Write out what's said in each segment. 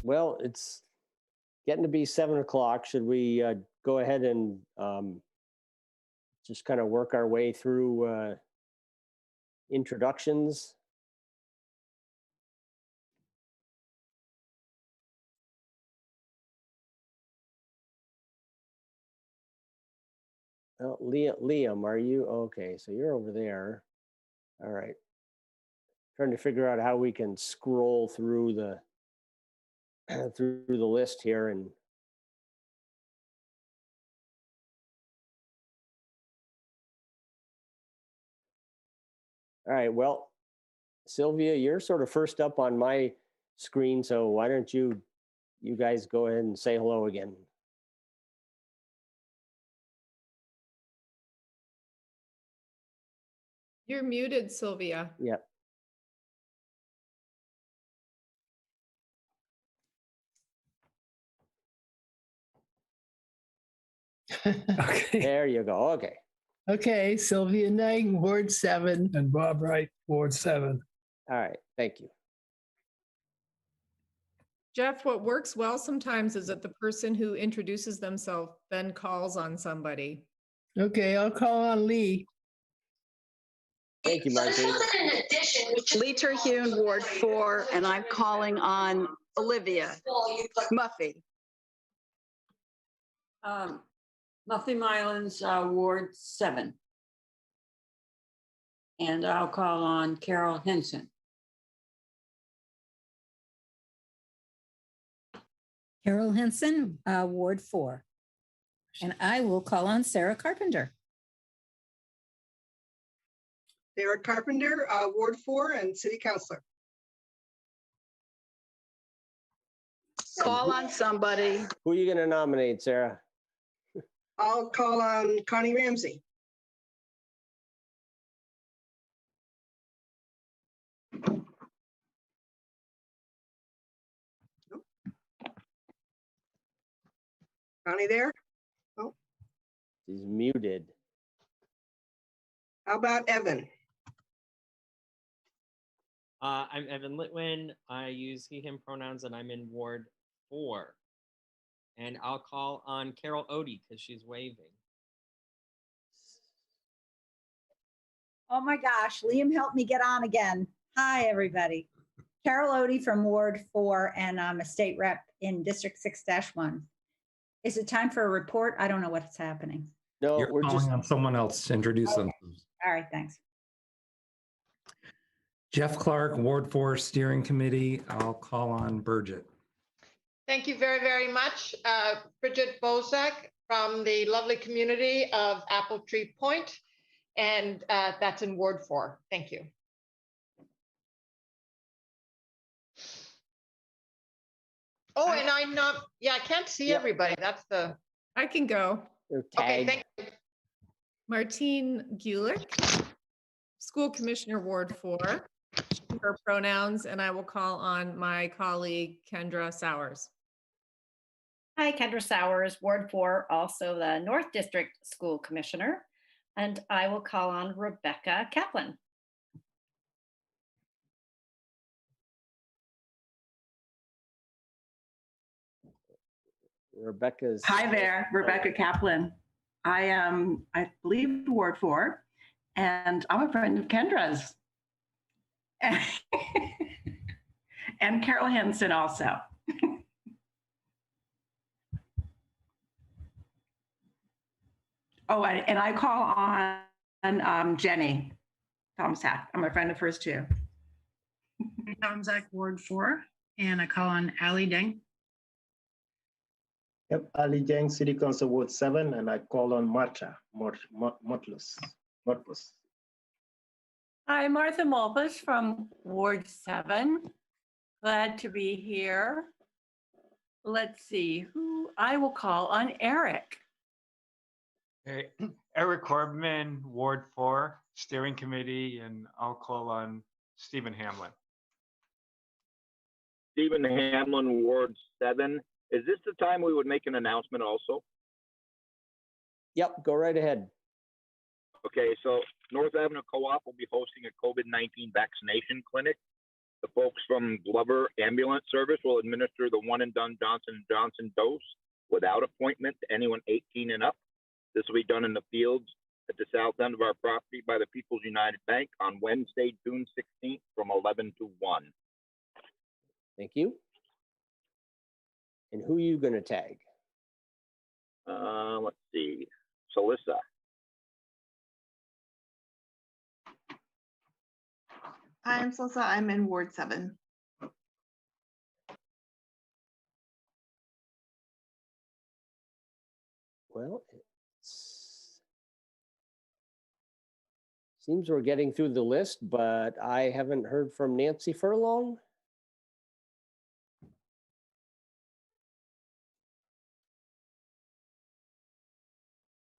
Well, it's getting to be 7 o'clock. Should we go ahead and just kind of work our way through introductions? Oh, Liam, are you? Okay, so you're over there. All right. Trying to figure out how we can scroll through the through the list here and all right, well, Sylvia, you're sort of first up on my screen, so why don't you guys go ahead and say hello again. You're muted, Sylvia. Yep. Okay. There you go. Okay. Okay, Sylvia Knight, Ward 7. And Bob Wright, Ward 7. All right. Thank you. Jeff, what works well sometimes is that the person who introduces themselves then calls on somebody. Okay, I'll call on Lee. Thank you, Martin. Lee Terhune, Ward 4, and I'm calling on Olivia Muffy. Muffy Mylands, Ward 7. And I'll call on Carol Henson. Carol Henson, Ward 4. And I will call on Sarah Carpenter. Sarah Carpenter, Ward 4 and City Councilor. Call on somebody. Who are you going to nominate, Sarah? I'll call on Connie Ramsey. Connie there? Oh. She's muted. How about Evan? I'm Evan Litwin. I use he, him pronouns, and I'm in Ward 4. And I'll call on Carol Odie because she's waving. Oh my gosh, Liam helped me get on again. Hi, everybody. Carol Odie from Ward 4, and I'm a state rep in District 6-1. Is it time for a report? I don't know what's happening. No, You're we're calling just on someone else to introduce Okay. themselves. All right, thanks. Jeff Clark, Ward 4 Steering Committee. I'll call on Bridget. Thank you very, very much. Bridget Bozak from the lovely community of Apple Tree Point, and that's in Ward 4. Thank you. Oh, and I'm not, yeah, I can't see everybody. That's the. I can go. Okay, thank you. Martine Gulick, School Commissioner, Ward 4. Her pronouns, and I will call on my colleague, Kendra Sowers. Hi, Kendra Sowers, Ward 4, also the North District School Commissioner, and I will call on Rebecca Kaplan. Rebecca's. Hi there, Rebecca Kaplan. I am, I believe, Ward 4, and I'm a friend of Kendra's. And Carol Henson also. Oh, and I call on Jenny Tomczak. I'm a friend of hers too. Tomczak, Ward 4, and I call on Ali Deng. Yep, Ali Deng, City Council, Ward 7, and I call on Marta Motlus. Hi, Martha Malpas from Ward 7. Glad to be here. Let's see, who I will call on Eric. Hey, Eric Corbman, Ward 4, Steering Committee, and I'll call on Stephen Hamlin. Stephen Hamlin, Ward 7. Is this the time we would make an announcement also? Yep, go right ahead. Okay, so North Avenue Co-op will be hosting a COVID-19 vaccination clinic The folks from Glover Ambulance Service will administer the one and done Johnson & Johnson dose without appointment to anyone 18 and up. This will be done in the fields at the south end of our property by the People's United Bank on Wednesday, June 16th from 11 to 1. Thank you. And who are you going to tag? Let's see, Salissa. I'm Salsa. I'm in Ward 7. Well, seems we're getting through the list, but I haven't heard from Nancy Furlong.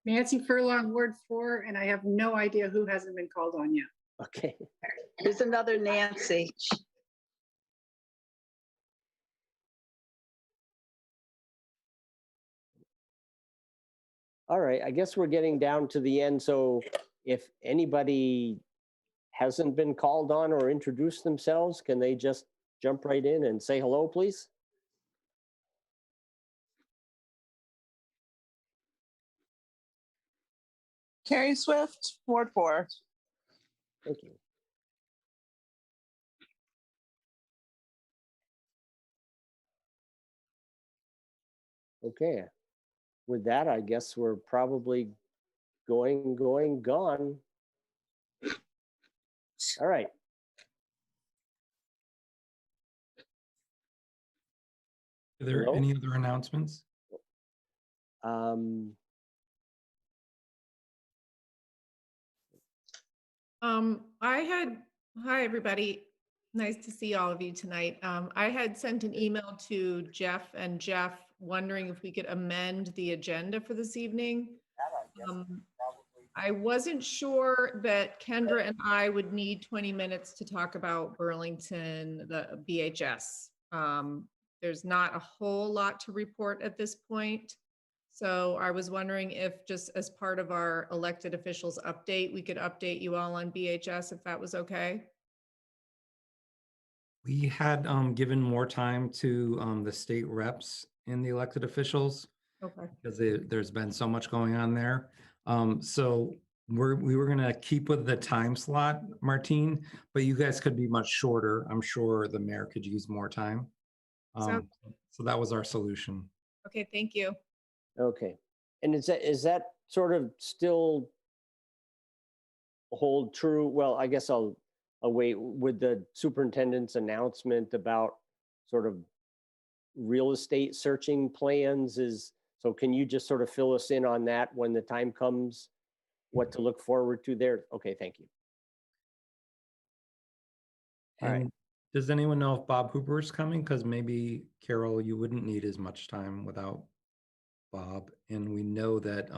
Nancy Furlong, Ward 4, and I have no idea who hasn't been called on yet. Okay. There's another Nancy. All right, I guess we're getting down to the end. So if anybody hasn't been called on or introduced themselves, can they just jump right in and say hello, please? Carrie Swift, Ward 4. Thank you. Okay. With that, I guess we're probably gone. All right. Are there Hello? any other announcements? Hi, everybody. Nice to see all of you tonight. I had sent an email to Jeff and Jeff wondering if we could amend the agenda for this evening. I wasn't sure that Kendra and I would need 20 minutes to talk about Burlington, the BHS. There's not a whole lot to report at this point. So I was wondering if just as part of our elected officials update, we could update you all on BHS if that was okay. We had given more time to the state reps and the elected officials. Okay. Because there's been so much going on there. So we were gonna keep with the time slot, Martine, but you guys could be much shorter. I'm sure the mayor could use more time. So that was our solution. Okay, thank you. Okay. And is that sort of still hold true? Well, I guess I'll wait with the superintendent's announcement about sort of real estate searching plans so can you just sort of fill us in on that when the time comes, what to look forward to there? Okay, thank you. All right. Does anyone know if Bob Hooper is coming? Because maybe, Carol, you wouldn't need as much time without Bob. And we know that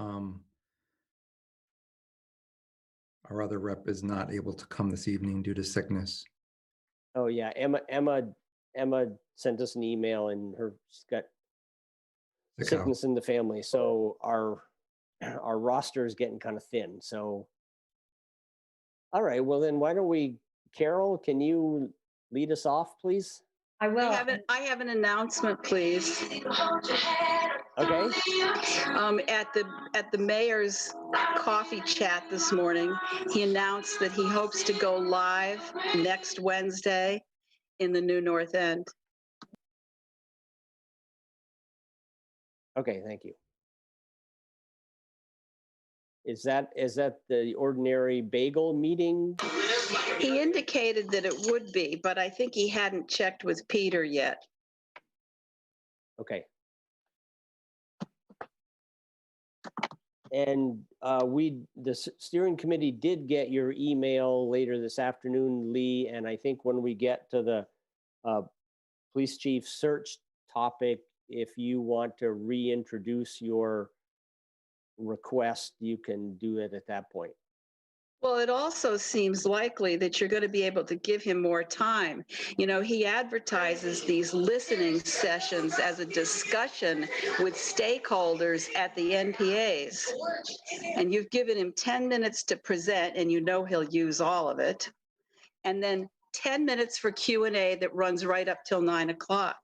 our other rep is not able to come this evening due to sickness. Oh yeah, Emma sent us an email and she's got sickness in the family. So our roster is getting kind of thin. So, all right, well then why don't we, Carol, can you lead us off, please? I will. I have an announcement, please. Okay. At the mayor's coffee chat this morning, he announced that he hopes to go live next Wednesday in the new North End. Okay, thank you. Is that the ordinary bagel meeting? He indicated that it would be, but I think he hadn't checked with Peter yet. Okay. And the steering committee did get your email later this afternoon, Lee, and I think when we get to the police chief search topic, if you want to reintroduce your request, you can do it at that point. Well, it also seems likely that you're going to be able to give him more time. You know, he advertises these listening sessions as a discussion with stakeholders at the NPAs. And you've given him 10 minutes to present, and you know he'll use all of it. And then 10 minutes for Q&A that runs right up till 9 o'clock.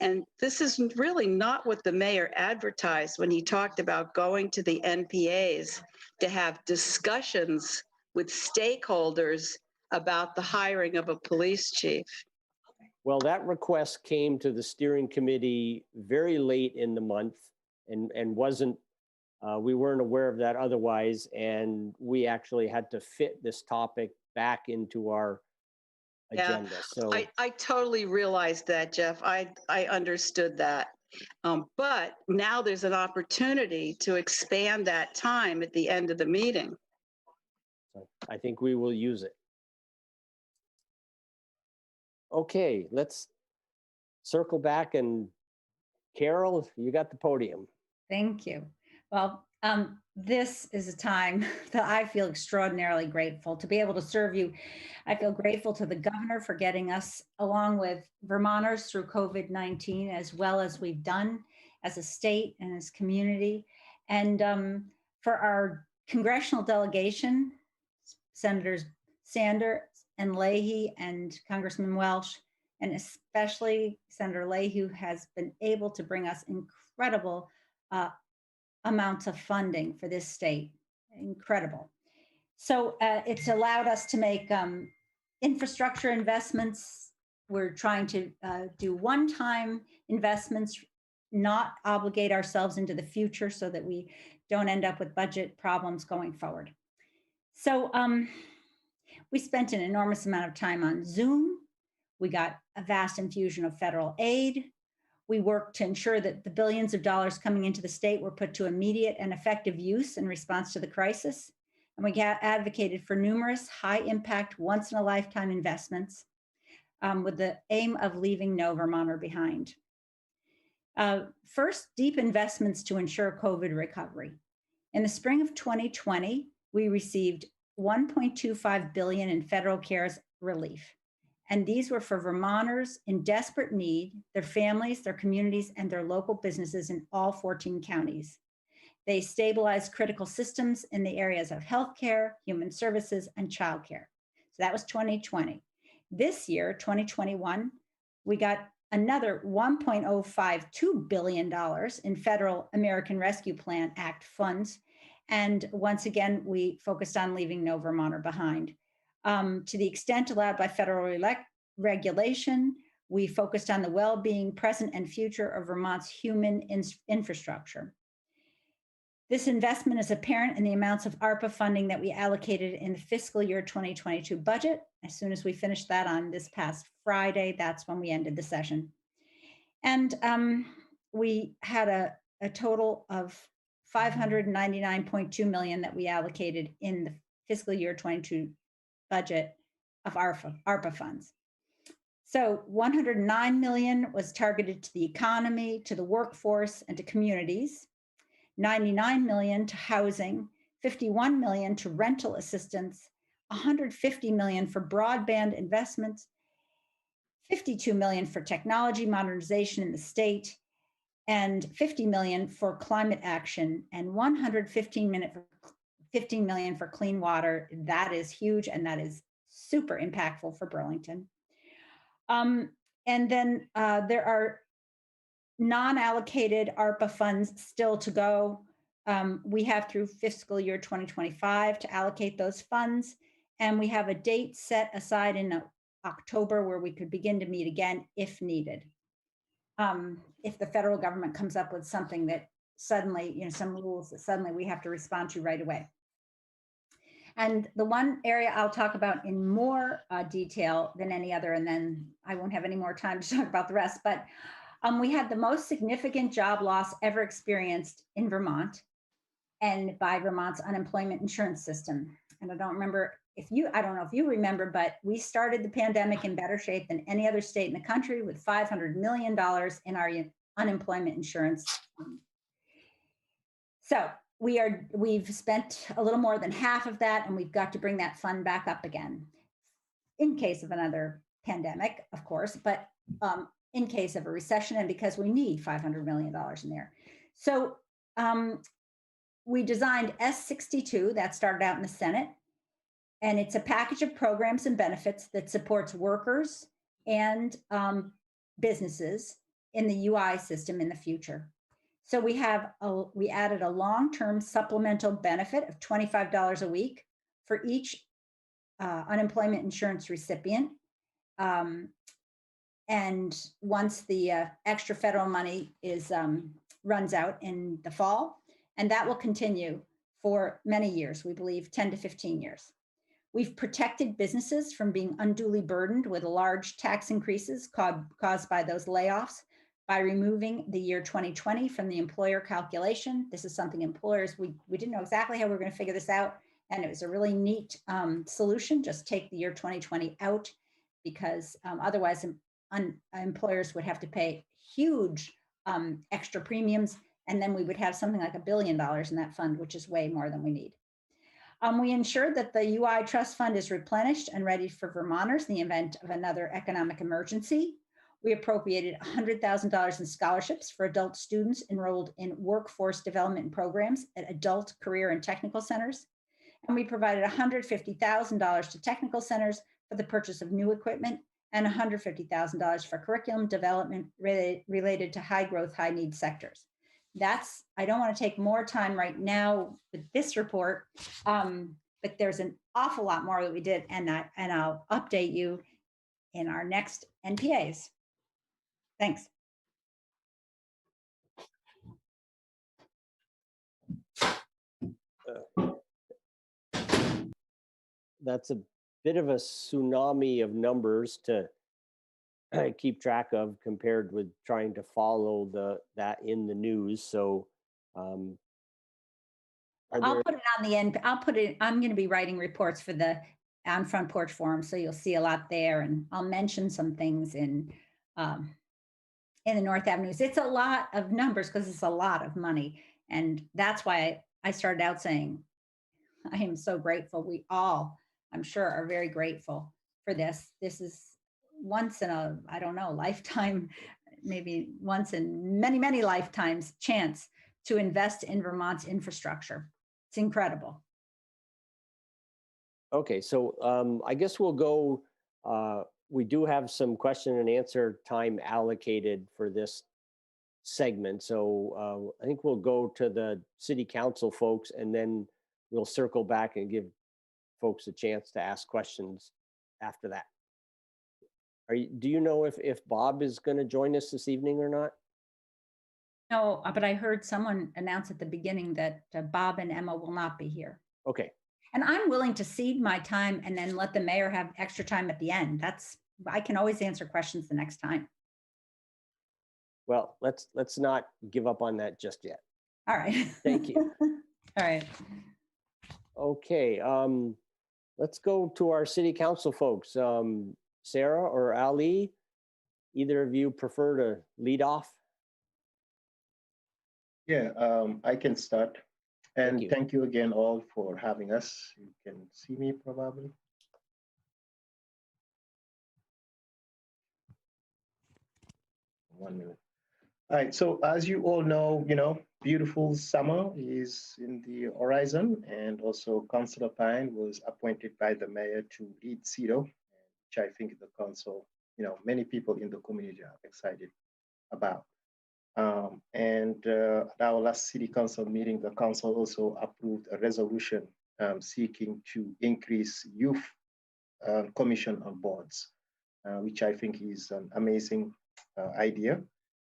And this is really not what the mayor advertised when he talked about going to the NPAs to have discussions with stakeholders about the hiring of a police chief. Well, that request came to the steering committee very late in the month and wasn't, we weren't aware of that otherwise. And we actually had to fit this topic back into our agenda. So I totally realized that, Jeff. I understood that. But now there's an opportunity to expand that time at the end of the meeting. I think we will use it. Okay, let's circle back, and Carol, you got the podium. Thank you. Well, this is a time that I feel extraordinarily grateful to be able to serve you. I feel grateful to the governor for getting us, along with Vermonters, through COVID-19, as well as we've done as a state and as community. And for our congressional delegation, Senators Sanders and Leahy and Congressman Welsh, and especially Senator Leahy, who has been able to bring us incredible amounts of funding for this state. Incredible. So it's allowed us to make infrastructure investments. We're trying to do one-time investments, not obligate ourselves into the future so that we don't end up with budget problems going forward. So we spent an enormous amount of time on Zoom. We got a vast infusion of federal aid. We worked to ensure that the billions of dollars coming into the state were put to immediate and effective use in response to the crisis. And we advocated for numerous high-impact, once-in-a-lifetime investments with the aim of leaving no Vermonter behind. First, deep investments to ensure COVID recovery. In the spring of 2020, we received $1.25 billion in federal CARES relief. And these were for Vermonters in desperate need, their families, their communities, and their local businesses in all 14 counties. They stabilized critical systems in the areas of healthcare, human services, and childcare. So that was 2020. This year, 2021, we got another $1.052 billion in federal American Rescue Plan Act funds. And once again, we focused on leaving no Vermonter behind. To the extent allowed by federal regulation, we focused on the well-being, present and future of Vermont's human infrastructure. This investment is apparent in the amounts of ARPA funding that we allocated in the fiscal year 2022 budget. As soon as we finished that on this past Friday, that's when we ended the session. And we had a total of $599.2 million that we allocated in the fiscal year 22 budget of ARPA funds. So 109 million was targeted to the economy, to the workforce, and to communities. 99 million to housing, 51 million to rental assistance, 150 million for broadband investments, 52 million for technology modernization in the state, and 50 million for climate action, and 115 million for clean water. That is huge, and that is super impactful for Burlington. And then there are non-allocated ARPA funds still to go. We have through fiscal year 2025 to allocate those funds. And we have a date set aside in October where we could begin to meet again if needed. If the federal government comes up with something that suddenly, some rules that suddenly we have to respond to right away. And the one area I'll talk about in more detail than any other, and then I won't have any more time to talk about the rest, but we had the most significant job loss ever experienced in Vermont and by Vermont's unemployment insurance system. And I don't know if you remember, but we started the pandemic in better shape than any other state in the country with $500 million in our unemployment insurance. So we've spent a little more than half of that, and we've got to bring that fund back up again in case of another pandemic, of course, but in case of a recession, and because we need $500 million in there. So we designed S62, that started out in the Senate, And it's a package of programs and benefits that supports workers and businesses in the UI system in the future. So we added a long-term supplemental benefit of $25 a week for each unemployment insurance recipient. And once the extra federal money runs out in the fall, and that will continue for many years, we believe 10 to 15 years. We've protected businesses from being unduly burdened with large tax increases caused by those layoffs by removing the year 2020 from the employer calculation. This is something employers, we didn't know exactly how we were going to figure this out. And it was a really neat solution. Just take the year 2020 out, because otherwise employers would have to pay huge extra premiums. And then we would have something like $1 billion in that fund, which is way more than we need. We ensured that the UI trust fund is replenished and ready for Vermonters in the event of another economic emergency. We appropriated $100,000 in scholarships for adult students enrolled in workforce development programs at adult career and technical centers. And we provided $150,000 to technical centers for the purchase of new equipment and $150,000 for curriculum development related to high growth, high need sectors. I don't want to take more time right now with this report, but there's an awful lot more that we did, and I'll update you in our next NPAs. Thanks. That's a bit of a tsunami of numbers to keep track of compared with trying to follow that in the news. So I'll put it on the end. I'm going to be writing reports for the On Front Porch Forum, so you'll see a lot there, and I'll mention some things in the North Avenues. It's a lot of numbers because it's a lot of money, and that's why I started out saying I am so grateful. We all, I'm sure, are very grateful for this. This is once in a, I don't know, lifetime, maybe once in many, many lifetimes chance to invest in Vermont's infrastructure. It's incredible. Okay, so I guess we'll go, we do have some question and answer time allocated for this segment. So I think we'll go to the city council folks, and then we'll circle back and give folks a chance to ask questions after that. Do you know if Bob is going to join us this evening or not? No, but I heard someone announce at the beginning that Bob and Emma will not be here. Okay. And I'm willing to cede my time and then let the mayor have extra time at the end. I can always answer questions the next time. Well, let's not give up on that just yet. All right. Thank you. All right. Okay. Let's go to our city council folks. Sarah or Ali, either of you prefer to lead off? Yeah, I can start. And thank you again all for having us. You can see me probably. One minute. All right, so as you all know, beautiful summer is in the horizon, and also Councilor Pine was appointed by the mayor to lead CEDO, which I think the council, many people in the community are excited about. And at our last city council meeting, the council also approved a resolution seeking to increase youth commission on boards, which I think is an amazing idea.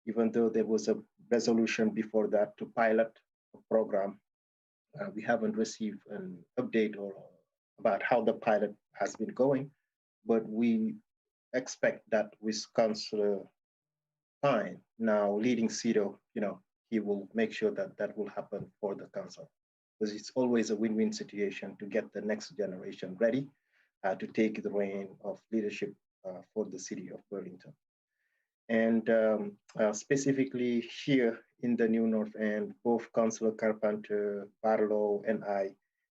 Even though there was a resolution before that to pilot a program, we haven't received an update about how the pilot has been going, but we expect that with Councilor Pine now leading CEDO, he will make sure that that will happen for the council, because it's always a win-win situation to get the next generation ready to take the reign of leadership for the city of Burlington. And specifically here in the New North End, both Councilor Carpenter, Barlow, and I,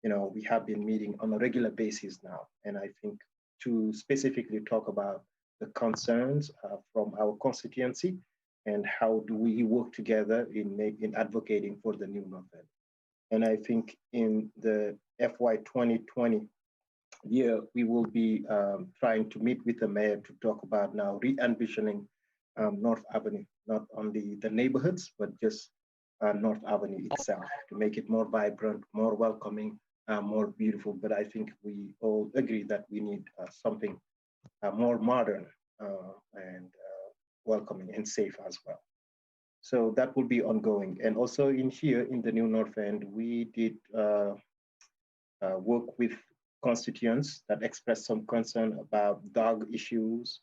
we have been meeting on a regular basis now. And I think to specifically talk about the concerns from our constituency and how do we work together in advocating for the New North End. And I think in the FY 2020 year, we will be trying to meet with the mayor to talk about now re-envisioning North Avenue, not only the neighborhoods, but just North Avenue itself, to make it more vibrant, more welcoming, more beautiful. But I think we all agree that we need something more modern and welcoming and safe as well. So that will be ongoing. And also in here in the New North End, we did work with constituents that expressed some concern about dog issues,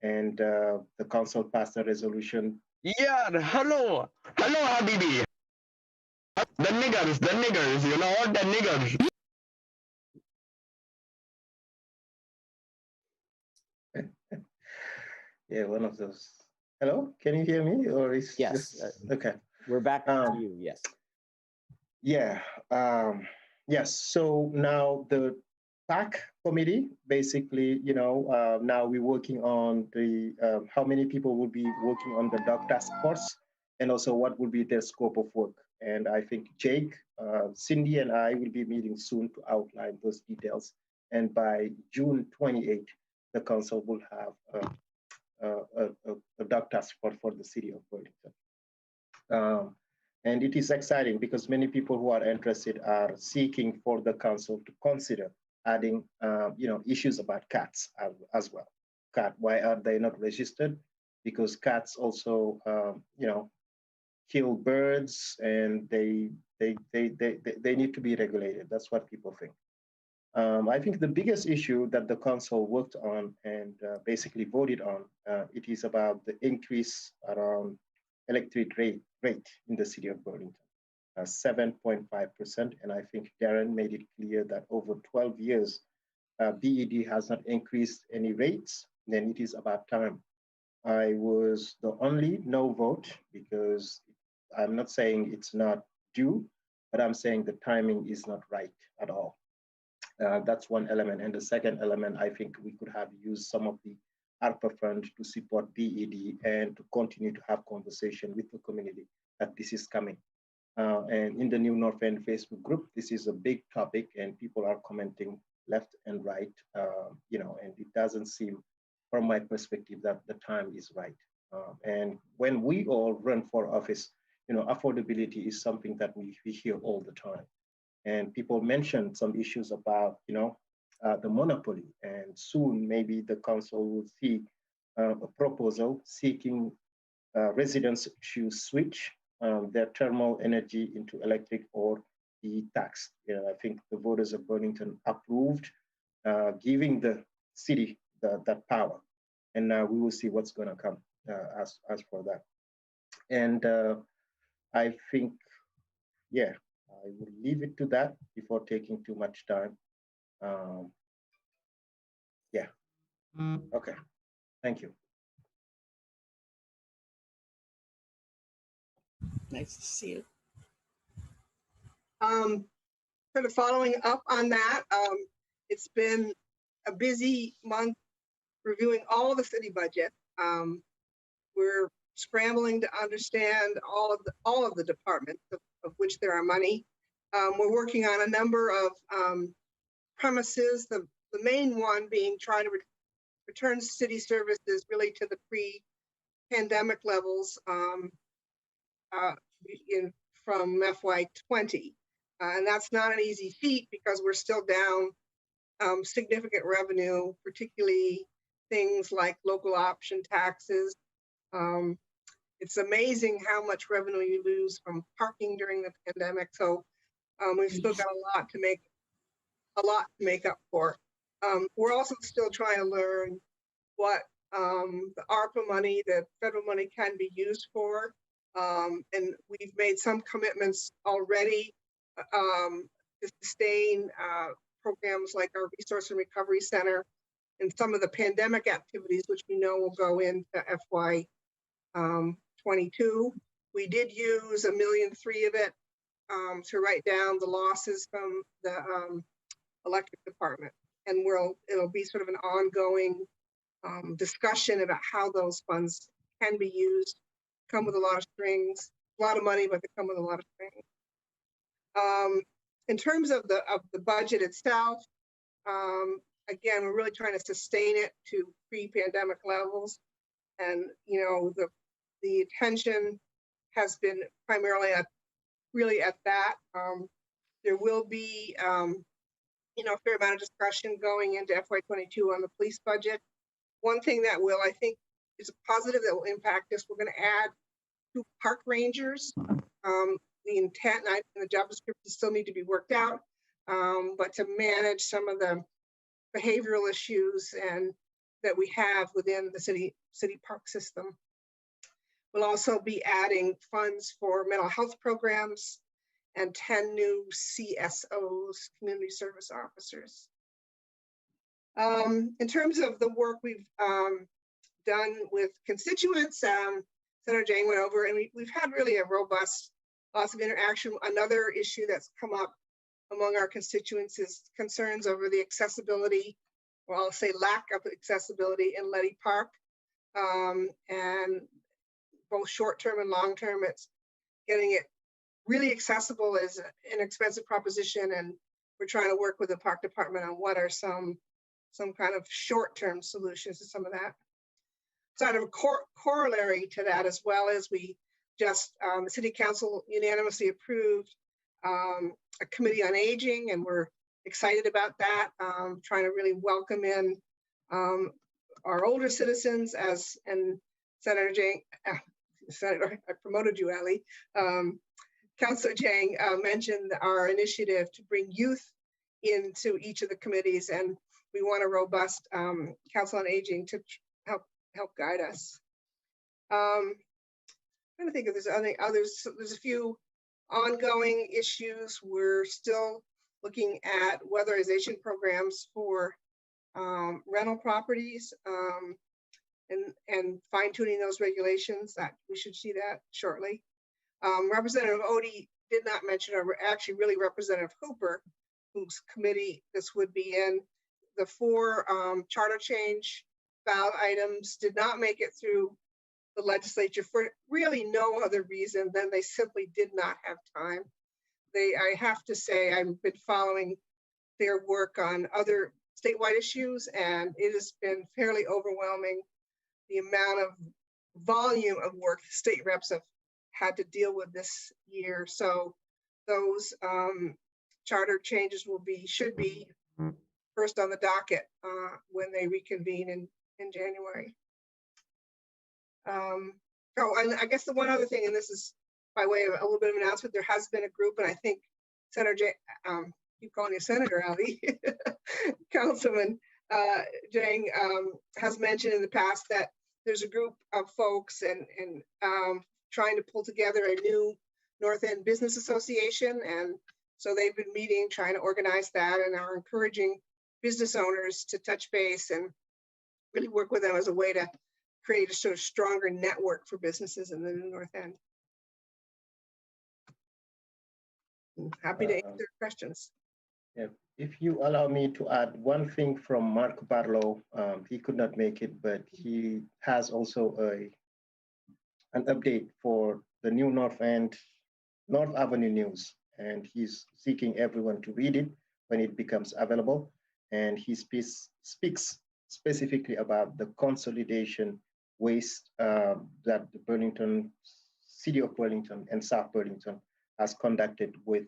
and the council passed a resolution. Yeah, hello, Habibi. The niggers, you know, the niggers. Yeah, one of those. Hello, can you hear me? Or is Yes. just, okay. We're back to you. Yes. Yeah. Yes. So now the PAC committee, basically, you know, now we're working on the how many people will be working on the dog task force, and also what will be their scope of work. And I think Jake, Cindy, and I will be meeting soon to outline those details. And by June 28th, the council will have a dog task force for the city of Burlington. And it is exciting because many people who are interested are seeking for the council to consider adding, you know, issues about cats as well. Why are they not registered? Because cats also, you know, kill birds, and they need to be regulated. That's what people think. I think the biggest issue that the council worked on and basically voted on, it is about the increase around electric rate in the city of Burlington, 7.5%. And I think Darren made it clear that over 12 years, BED has not increased any rates. Then it is about time. I was the only no vote because I'm not saying it's not due, but I'm saying the timing is not right at all. That's one element. And the second element, I think we could have used some of the ARPA fund to support BED and to continue to have conversation with the community that this is coming. And in the New North End Facebook group, this is a big topic and people are commenting left and right, you know, and it doesn't seem, from my perspective, that the time is right. And when we all run for office, you know, affordability is something that we hear all the time. And people mentioned some issues about, you know, the monopoly, and soon maybe the council will see a proposal seeking residents to switch their thermal energy into electric or be taxed. You know, I think the voters of Burlington approved giving the city that power, and now we will see what's going to come as for that. And I think, yeah, I will leave it to that before taking too much time. Yeah. Okay. Thank you. Nice to see you. Sort of following up on that, it's been a busy month reviewing all of the city budget. We're scrambling to understand all of the departments of which there are money. We're working on a number of premises, the main one being trying to return city services really to the pre-pandemic levels from FY20. And that's not an easy feat because we're still down significant revenue, particularly things like local option taxes. It's amazing how much revenue you lose from parking during the pandemic. So we've still got a lot to make up for. We're also still trying to learn what the ARPA money, the federal money, can be used for. And we've made some commitments already to sustain programs like our Resource and Recovery Center and some of the pandemic activities, which we know will go into FY22. We did use $1.3 million of it to write down the losses from the electric department. And it'll be sort of an ongoing discussion about how those funds can be used. Come with a lot of strings, a lot of money, but they come with a lot of strings. In terms of the budget itself, Again, we're really trying to sustain it to pre-pandemic levels. And, you know, the attention has been primarily really at that. There will be, you know, a fair amount of discussion going into FY22 on the police budget. One thing that will, I think, is a positive that will impact us, we're going to add 2 park rangers. The intent and the job description still need to be worked out, but to manage some of the behavioral issues and that we have within the city park system. We'll also be adding funds for mental health programs and 10 new CSOs, community service officers. In terms of the work we've done with constituents, Senator Jang went over, and we've had really a robust, lots of interaction. Another issue that's come up among our constituents is concerns over the accessibility, or I'll say lack of accessibility in Letty Park. And both short-term and long-term, it's getting it really accessible is an expensive proposition, and we're trying to work with the park department on what are some kind of short-term solutions to some of that. Sort of a corollary to that, as well as we just, the City Council unanimously approved a committee on aging, and we're excited about that, trying to really welcome in our older citizens and Senator Jang, Senator, I promoted you, Ali. Councilor Jang mentioned our initiative to bring youth into each of the committees, and we want a robust Council on Aging to help guide us. I'm trying to think if there's any others. There's a few ongoing issues. We're still looking at weatherization programs for rental properties and fine-tuning those regulations. That we should see that shortly. Representative Odie did not mention, or actually really Representative Hooper, whose committee this would be in. The 4 charter change ballot items did not make it through the legislature for really no other reason than they simply did not have time. I have to say, I've been following their work on other statewide issues, and it has been fairly overwhelming, the amount of volume of work state reps have had to deal with this year. So those charter changes should be first on the docket when they reconvene in January. And I guess the one other thing, and this is by way of a little bit of an announcement, there has been a group, and I think Senator keep calling you Senator, Ali, Councilman Jang has mentioned in the past that there's a group of folks and trying to pull together a new North End Business Association. And so they've been meeting, trying to organize that, and are encouraging business owners to touch base and really work with them as a way to create a sort of stronger network for businesses in the North End. I'm happy to answer questions. Yeah. If you allow me to add one thing from Mark Barlow, he could not make it, but he has also an update for the new North Avenue News, and he's seeking everyone to read it when it becomes available. And he speaks specifically about the consolidation waste that the City of Burlington and South Burlington has conducted with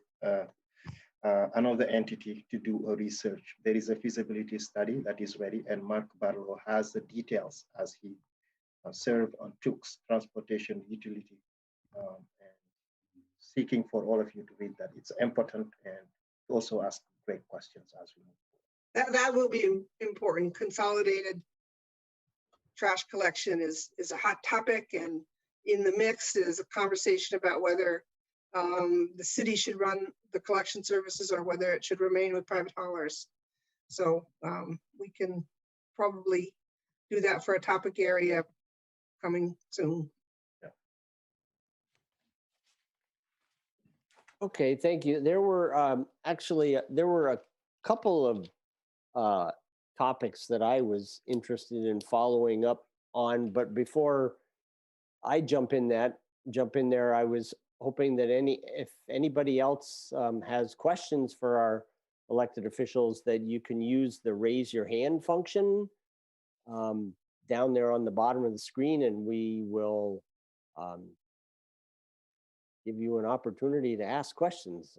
another entity to do a research. There is a feasibility study that is ready, and Mark Barlow has the details as he served on TUC's transportation utility, and seeking for all of you to read that. It's important, and also ask great questions as we move forward. That will be important. Consolidated trash collection is a hot topic, and in the mix is a conversation about whether the city should run the collection services or whether it should remain with private haulers. So we can probably do that for a topic area coming soon. Yeah. Okay, thank you. There were actually a couple of topics that I was interested in following up on, but before I jump in there, I was hoping that if anybody else has questions for elected officials that you can use the raise your hand function down there on the bottom of the screen, and we will give you an opportunity to ask questions.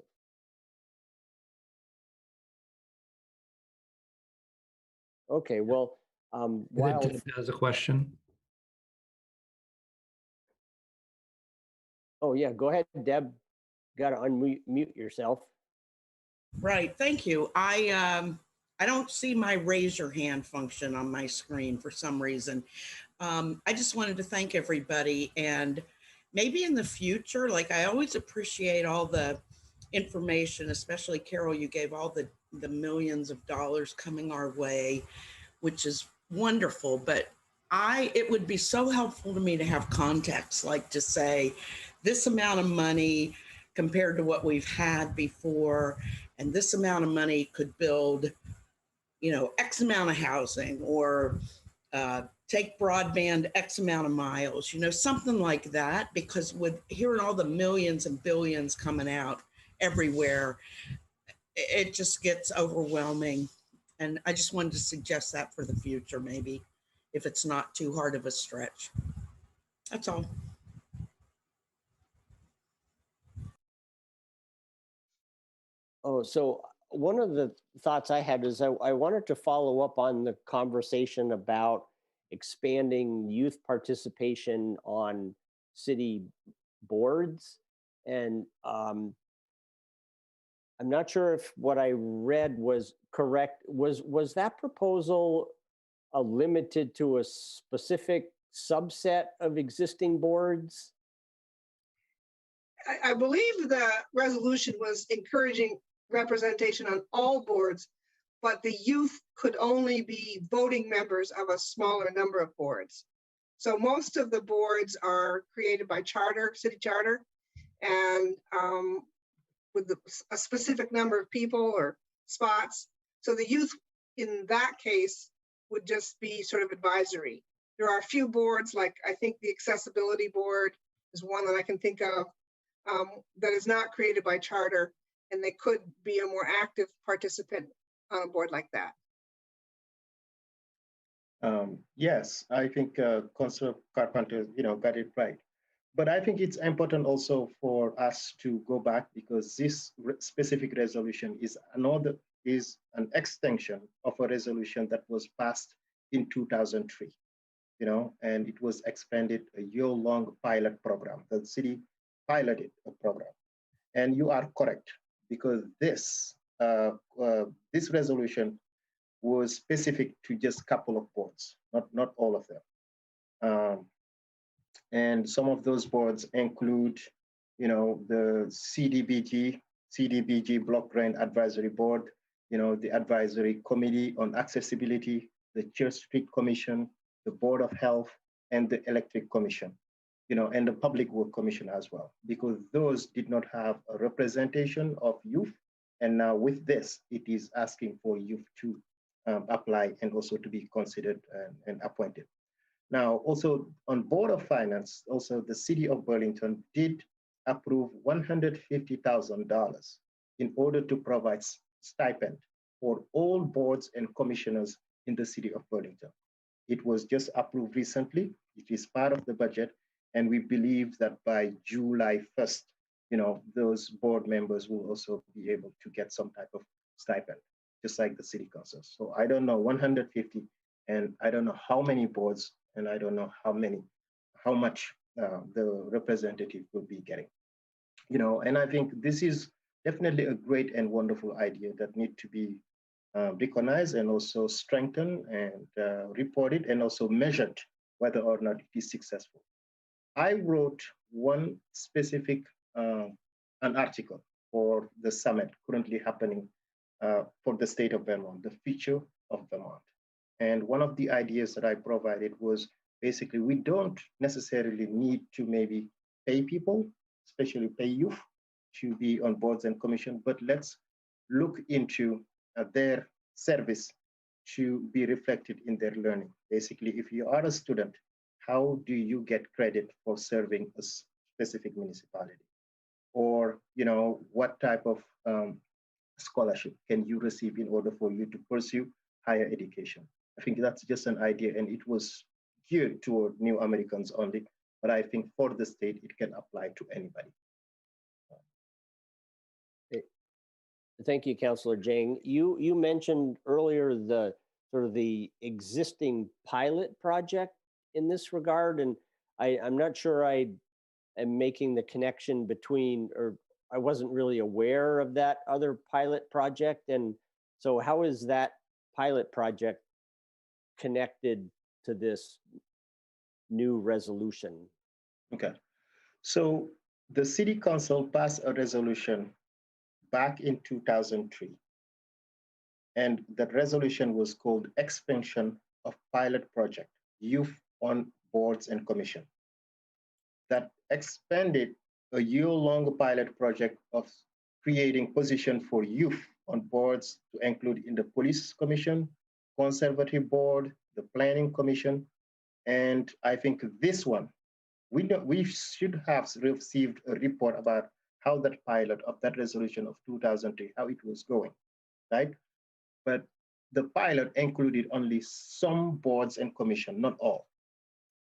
Okay, well, while Deb has a question. oh yeah, go ahead, Deb. Got to unmute yourself. Right, thank you. I don't see my raise your hand function on my screen for some reason. I just wanted to thank everybody, and maybe in the future, like I always appreciate all the information, especially Carol, you gave all the millions of dollars coming our way, which is wonderful, but it would be so helpful to me to have context, like to say this amount of money compared to what we've had before, and this amount of money could build, X amount of housing, or take broadband X amount of miles, something like that, because with hearing all the millions and billions coming out everywhere, it just gets overwhelming. And I just wanted to suggest that for the future, maybe, if it's not too hard of a stretch. That's all. Oh, so one of the thoughts I had is I wanted to follow up on the conversation about expanding youth participation on city boards. And I'm not sure if what I read was correct. Was that proposal limited to a specific subset of existing boards? I believe the resolution was encouraging representation on all boards, but the youth could only be voting members of a smaller number of boards. So most of the boards are created by charter, city charter, and with a specific number of people or spots. So the youth in that case would just be sort of advisory. There are a few boards, like I think the accessibility board is one that I can think of, that is not created by charter, and they could be a more active participant on a board like that. Yes, I think Councilor Carpenter, got it right. But I think it's important also for us to go back, because this specific resolution is an extension of a resolution that was passed in 2003, and it was expanded a year-long pilot program. The city piloted a program, and you are correct, because this resolution was specific to just a couple of boards, not all of them. And some of those boards include, the CDBG Block Grant Advisory Board, the Advisory Committee on Accessibility, the Church Street Commission, the Board of Health, and the Electric Commission, and the Public Work Commission as well, because those did not have a representation of youth. And now with this, it is asking for youth to apply and also to be considered and appointed. Now, also on Board of Finance, also the City of Burlington did approve $150,000 in order to provide stipend for all boards and commissioners in the City of Burlington. It was just approved recently. It is part of the budget, and we believe that by July 1st, those board members will also be able to get some type of stipend, just like the city councils. So I don't know 150, and I don't know how many boards, and I don't know how much the representative will be getting. And I think this is definitely a great and wonderful idea that need to be recognized and also strengthened and reported and also measured whether or not it is successful. I wrote one specific an article for the summit currently happening for the state of Vermont, the future of Vermont. And one of the ideas that I provided was basically we don't necessarily need to maybe pay people, especially pay youth, to be on boards and commission, but let's look into their service to be reflected in their learning. Basically, if you are a student, how do you get credit for serving a specific municipality? Or, what type of scholarship can you receive in order for you to pursue higher education? I think that's just an idea, and it was geared toward new Americans only, but I think for the state, it can apply to anybody. Thank you, Councilor Jang. You mentioned earlier the sort of the existing pilot project in this regard, and I'm not sure I am making the connection between, or I wasn't really aware of that other pilot project. And so how is that pilot project connected to this new resolution? Okay, so the City Council passed a resolution back in 2003. And that resolution was called Expansion of Pilot Project, Youth on Boards and Commission. That expanded a year-long pilot project of creating position for youth on boards to include in the Police Commission, Conservative Board, the Planning Commission, and I think this one, we should have received a report about how that pilot of that resolution of 2003, how it was going, right? But the pilot included only some boards and commission, not all.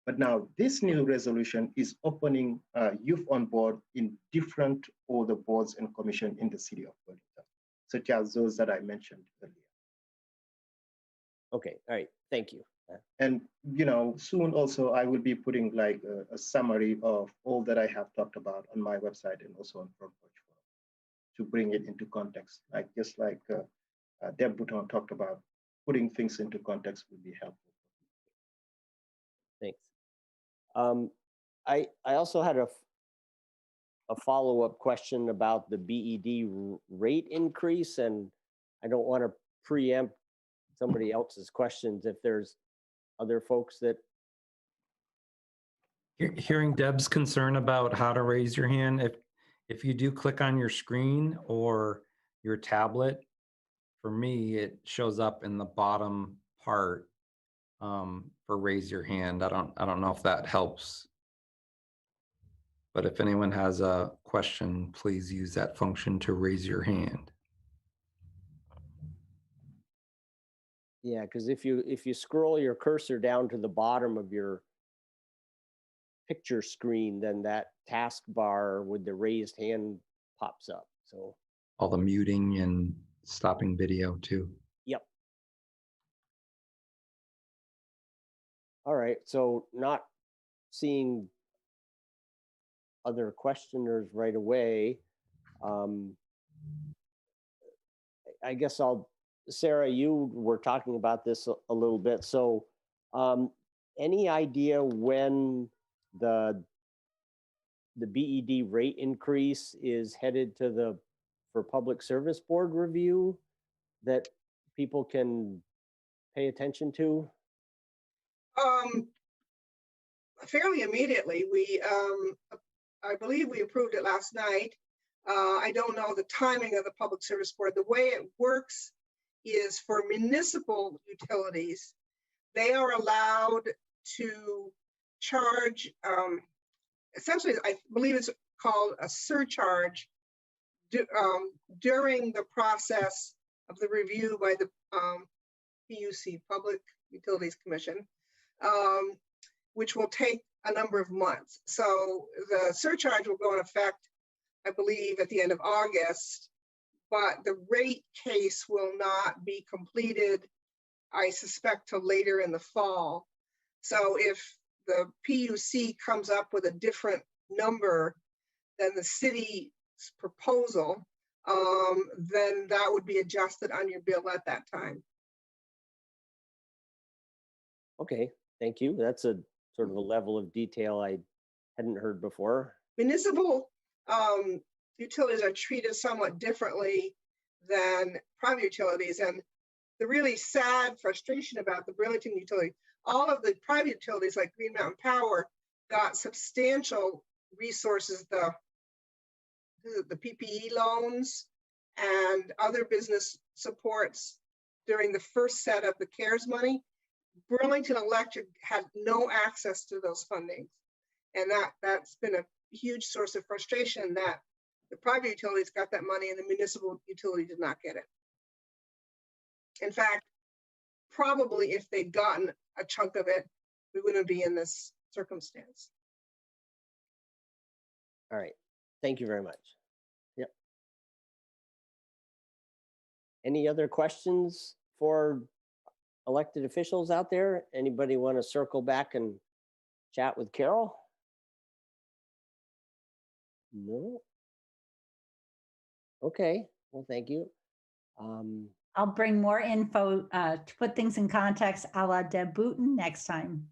But now this new resolution is opening youth on board in different other boards and commission in the city of Burlington, such as those that I mentioned earlier. Okay, all right, thank you. And soon also I will be putting like a summary of all that I have talked about on my website and also on Front Porch Forum to bring it into context, just like Deb Bouton talked about, putting things into context would be helpful. Thanks. I also had a follow-up question about the BED rate increase, and I don't want to preempt somebody else's questions if there's other folks that. Hearing Deb's concern about how to raise your hand, if you do click on your screen or your tablet, for me, it shows up in the bottom part for raise your hand. I don't know if that helps. But if anyone has a question, please use that function to raise your hand. Yeah, because if you scroll your cursor down to the bottom of your picture screen, then that taskbar with the raised hand pops up. So all the muting and stopping video too. Yep. All right, so not seeing other questioners right away. I guess Sarah, you were talking about this a little bit. So any idea when the BED rate increase is headed to for Public Service Board review that people can pay attention to? Fairly immediately. I believe we approved it last night. I don't know the timing of the Public Service Board. The way it works is for municipal utilities, they are allowed to charge, essentially, I believe it's called a surcharge during the process of the review by the PUC, Public Utilities Commission, which will take a number of months. So the surcharge will go in effect, I believe, at the end of August, but the rate case will not be completed, I suspect, till later in the fall. So if the PUC comes up with a different number than the city's proposal, then that would be adjusted on your bill at that time. Okay, thank you. That's a sort of a level of detail I hadn't heard before. Municipal utilities are treated somewhat differently than private utilities. And the really sad frustration about the Burlington utility, all of the private utilities like Green Mountain Power got substantial resources, the PPE loans and other business supports during the first set of the CARES money. Burlington Electric had no access to those fundings. And that's been a huge source of frustration that The private utilities got that money and the municipal utility did not get it. In fact, probably if they'd gotten a chunk of it, we wouldn't be in this circumstance. All right. Thank you very much. Yep. Any other questions for elected officials out there? Anybody want to circle back and chat with Carol? No. Okay. Well, thank you. I'll bring more info to put things in context a la Deb Booton next time.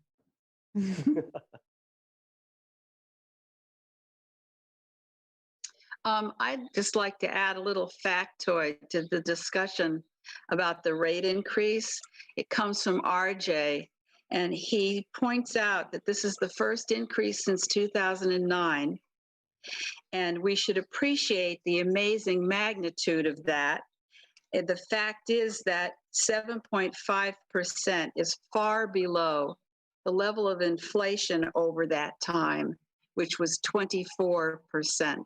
I'd just like to add a little factoid to the discussion about the rate increase. It comes from RJ, and he points out that this is the first increase since 2009, and we should appreciate the amazing magnitude of that. And the fact is that 7.5% is far below the level of inflation over that time, which was 24%.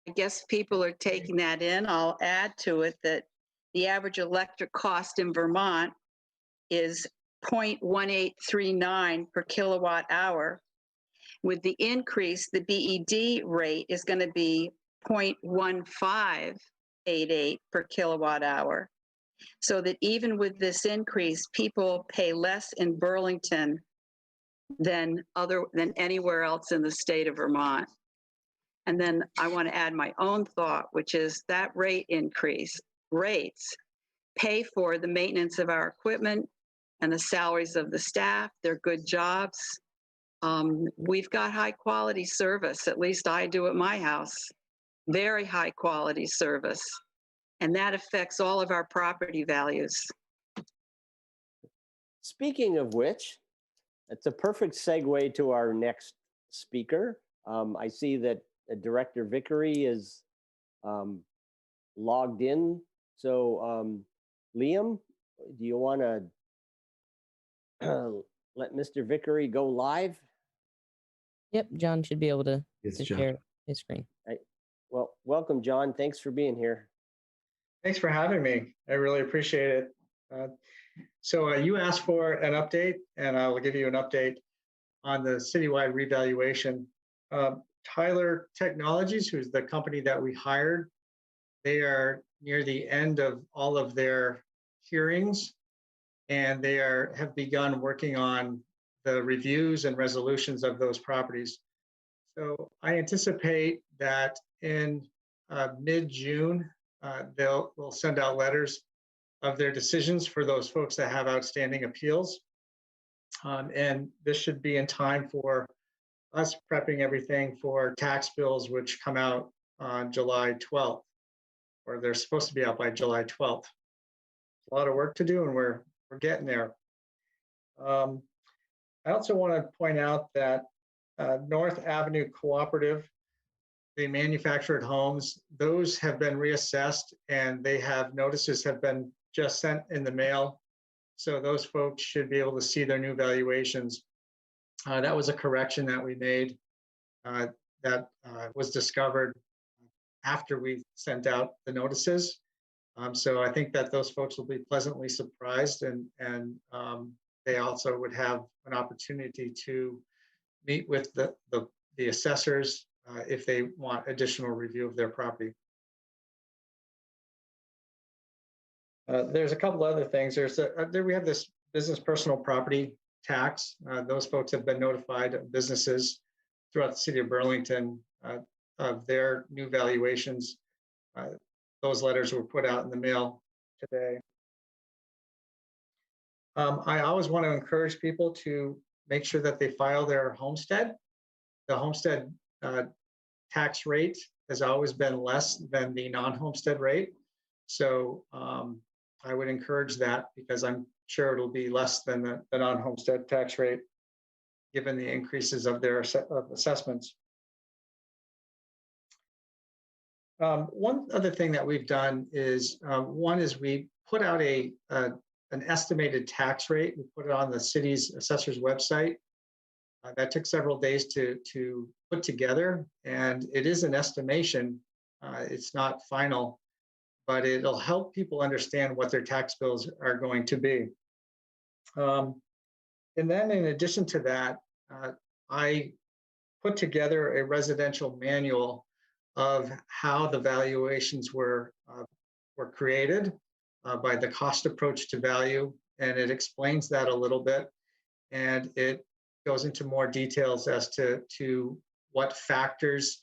I guess people are taking that in. I'll add to it that the average electric cost in Vermont is 0.1839 per kilowatt hour. With the increase, the BED rate is going to be 0.1588 per kilowatt hour. So that even with this increase, people pay less in Burlington than anywhere else in the state of Vermont. And then I want to add my own thought, which is that rate increase, rates pay for the maintenance of our equipment and the salaries of the staff, their good jobs. We've got high quality service, at least I do at my house, very high quality service. And that affects all of our property values. Speaking of which, it's a perfect segue to our next speaker. I see that Director Vickery is logged in. So Liam, do you want to let Mr. Vickery go live? Yep, John should be able to, Yes, to John. share his screen. Well, welcome, John. Thanks for being here. Thanks for having me. I really appreciate it. So you asked for an update, and I will give you an update on the citywide revaluation. Tyler Technologies, who's the company that we hired, they are near the end of all of their hearings, and they have begun working on the reviews and resolutions of those properties. So I anticipate that in mid-June, they'll send out letters of their decisions for those folks that have outstanding appeals. And this should be in time for us prepping everything for tax bills, which come out on July 12th, or they're supposed to be out by July 12th. A lot of work to do, and we're getting there. I also want to point out that North Avenue Cooperative, the manufactured homes, those have been reassessed, and they have notices have been just sent in the mail. So those folks should be able to see their new valuations. That was a correction that we made that was discovered after we sent out the notices. So I think that those folks will be pleasantly surprised, and they also would have an opportunity to meet with the assessors if they want additional review of their property. There's a couple other things. There we have this business personal property tax. Those folks have been notified, businesses throughout the city of Burlington, of their new valuations. Those letters were put out in the mail today. I always want to encourage people to make sure that they file their homestead. The homestead tax rate has always been less than the non-homestead rate. So I would encourage that, because I'm sure it'll be less than the non-homestead tax rate, given the increases of their assessments. One other thing that we've done is, one is we put out an estimated tax rate. We put it on the city's assessor's website. That took several days to put together, and it is an estimation. It's not final, but it'll help people understand what their tax bills are going to be. And then in addition to that, I put together a residential manual of how the valuations were created by the cost approach to value, and it explains that a little bit, and it goes into more details as to what factors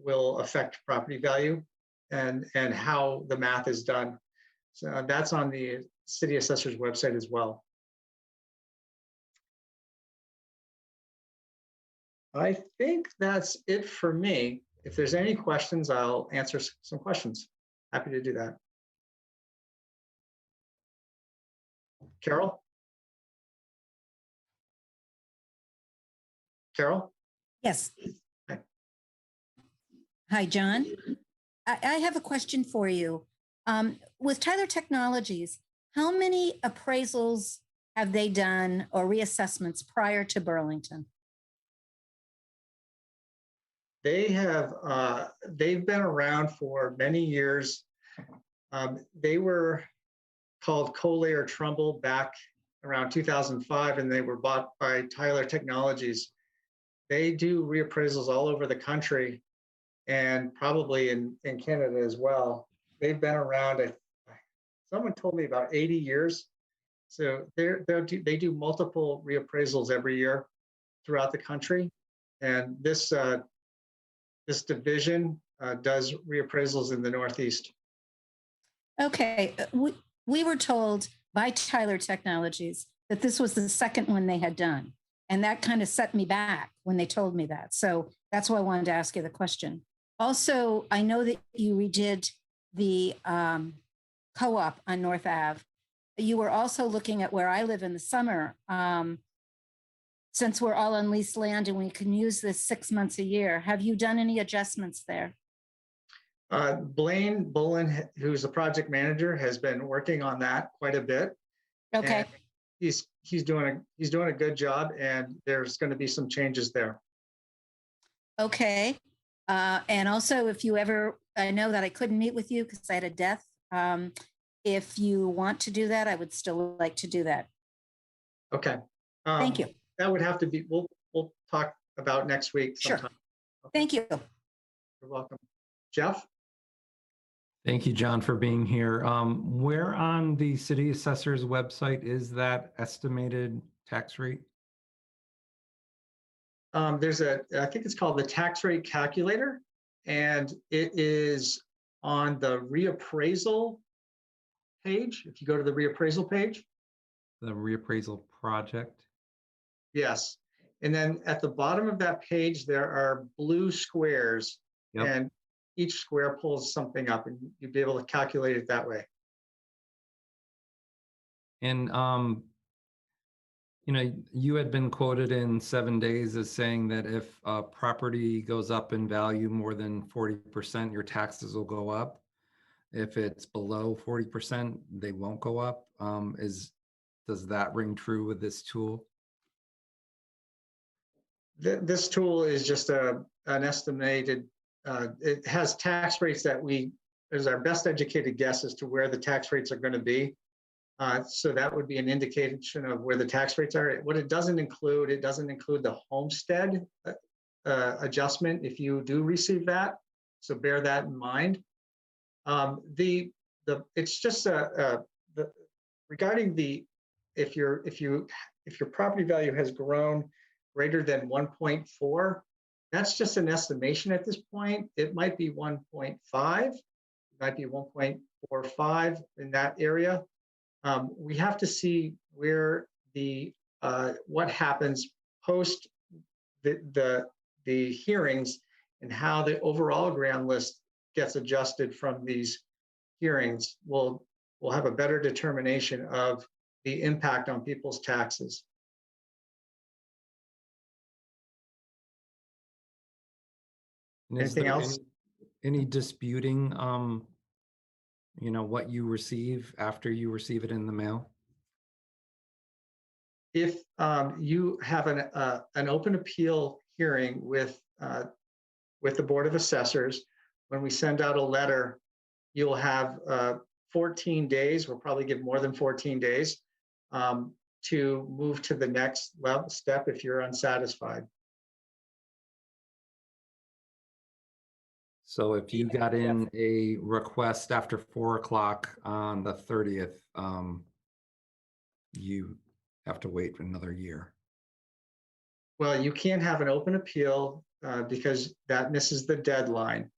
will affect property value and how the math is done. So that's on the city assessor's website as well. I think that's it for me. If there's any questions, I'll answer some questions. Happy to do that. Carol? Carol? Yes. Hi. Hi, John. I have a question for you. With Tyler Technologies, how many appraisals have they done or reassessments prior to Burlington? They have, they've been around for many years. They were called Coley or Trumbull back around 2005, and they were bought by Tyler Technologies. They do reappraisals all over the country and probably in Canada as well. They've been around, someone told me about 80 years. So they do multiple reappraisals every year throughout the country. And this division does reappraisals in the Northeast. Okay, we were told by Tyler Technologies that this was the second one they had done. And that kind of set me back when they told me that. So that's why I wanted to ask you the question. Also, I know that you redid the co-op on North Ave. You were also looking at where I live in the summer. Since we're all on leased land and we can use this 6 months a year, have you done any adjustments there? Blaine Bullen, who's the project manager, has been working on that quite a bit. Okay. He's doing a good job, and there's going to be some changes there. Okay. And also, if you ever, I know that I couldn't meet with you because I had a death. If you want to do that, I would still like to do that. Okay. Thank you. That would have to be, we'll talk about next week sometime. Sure. Okay. Thank you. You're welcome. Jeff? Thank you, John, for being here. Where on the city assessor's website is that estimated tax rate? There's I think it's called the tax rate calculator, and it is on the reappraisal page. If you go to the reappraisal page. The reappraisal project? Yes. And then at the bottom of that page, there are blue squares. Yep. And each square pulls something up, and you'd be able to calculate it that way. And, you know, you had been quoted in 7 days as saying that if a property goes up in value more than 40%, your taxes will go up. If it's below 40%, they won't go up. Does that ring true with this tool? This tool is just an estimated, it has tax rates that is our best educated guess as to where the tax rates are going to be. So that would be an indication of where the tax rates are. What it doesn't include the homestead adjustment if you do receive that. So bear that in mind. It's just regarding if your property value has grown greater than 1.4, that's just an estimation at this point. It might be 1.5, it might be 1.45 in that area. We have to see where what happens post the hearings and how the overall ground list gets adjusted from these hearings. We'll have a better determination of the impact on people's taxes. Anything else? any disputing, what you receive after you receive it in the mail? If you have an open appeal hearing with the Board of Assessors, when we send out a letter, you'll have 14 days, we'll probably give more than 14 days to move to the next level step if you're unsatisfied. So if you got in a request after 4 o'clock on the 30th, you have to wait for another year. Well, you can't have an open appeal because that misses the deadline.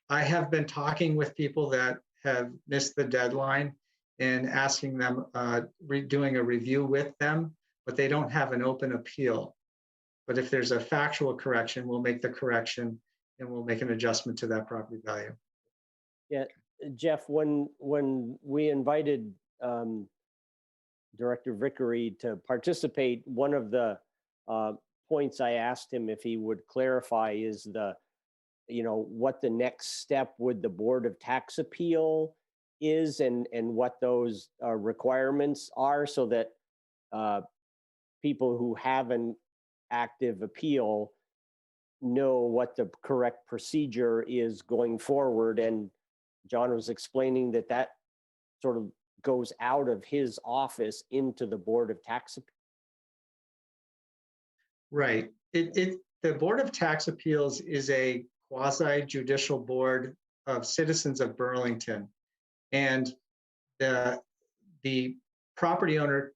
I have been talking with people that have missed the deadline and asking them, doing a review with them, but they don't have an open appeal. But if there's a factual correction, we'll make the correction and we'll make an adjustment to that property value. Yeah, Jeff, when we invited Director Vickery to participate, one of the points I asked him if he would clarify is what the next step with the Board of Tax Appeal is and what those requirements are, so that people who have an active appeal know what the correct procedure is going forward. And John was explaining that sort of goes out of his office into the Board of Tax Appeals. Right. The Board of Tax Appeals is a quasi-judicial board of citizens of Burlington. And the property owner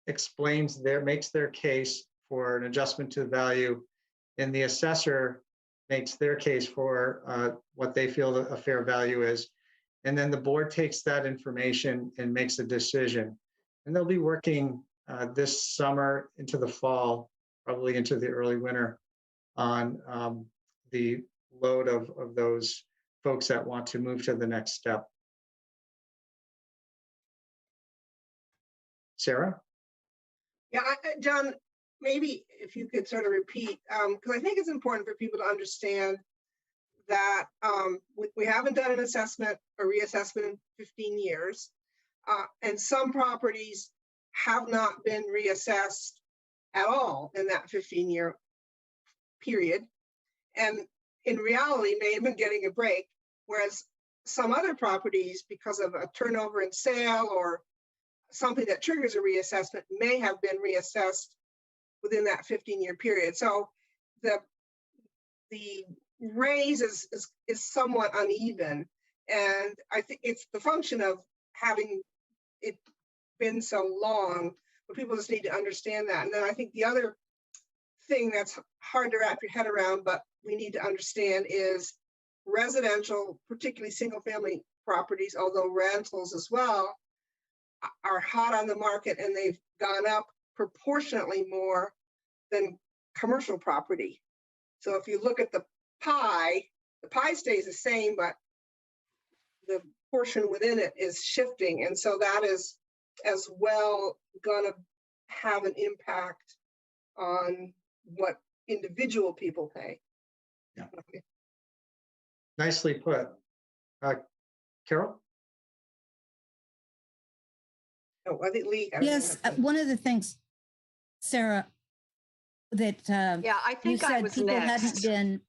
makes their case for an adjustment to the value, and the assessor makes their case for what they feel a fair value is. And then the board takes that information and makes a decision. And they'll be working this summer into the fall, probably into the early winter, on the load of those folks that want to move to the next step. Sarah? Yeah, John, maybe if you could sort of repeat, because I think it's important for people to understand that we haven't done an assessment or reassessment in 15 years, and some properties have not been reassessed at all in that 15-year period, and in reality may have been getting a break, whereas some other properties, because of a turnover in sale or something that triggers a reassessment, may have been reassessed within that 15-year period. So the raise is somewhat uneven, and I think it's the function of having it been so long, but people just need to understand that. And then I think the other thing that's hard to wrap your head around, but we need to understand, is residential, particularly single-family properties, although rentals as well, are hot on the market, and they've gone up proportionately more than commercial property. So if you look at the pie stays the same, but the portion within it is shifting. And so that is as well gonna have an impact on what individual people pay. Yeah. Okay. Nicely put. Carol? Oh, I think Lee. Yes, one of the things, Sarah, that I you think I said was people next. hadn't been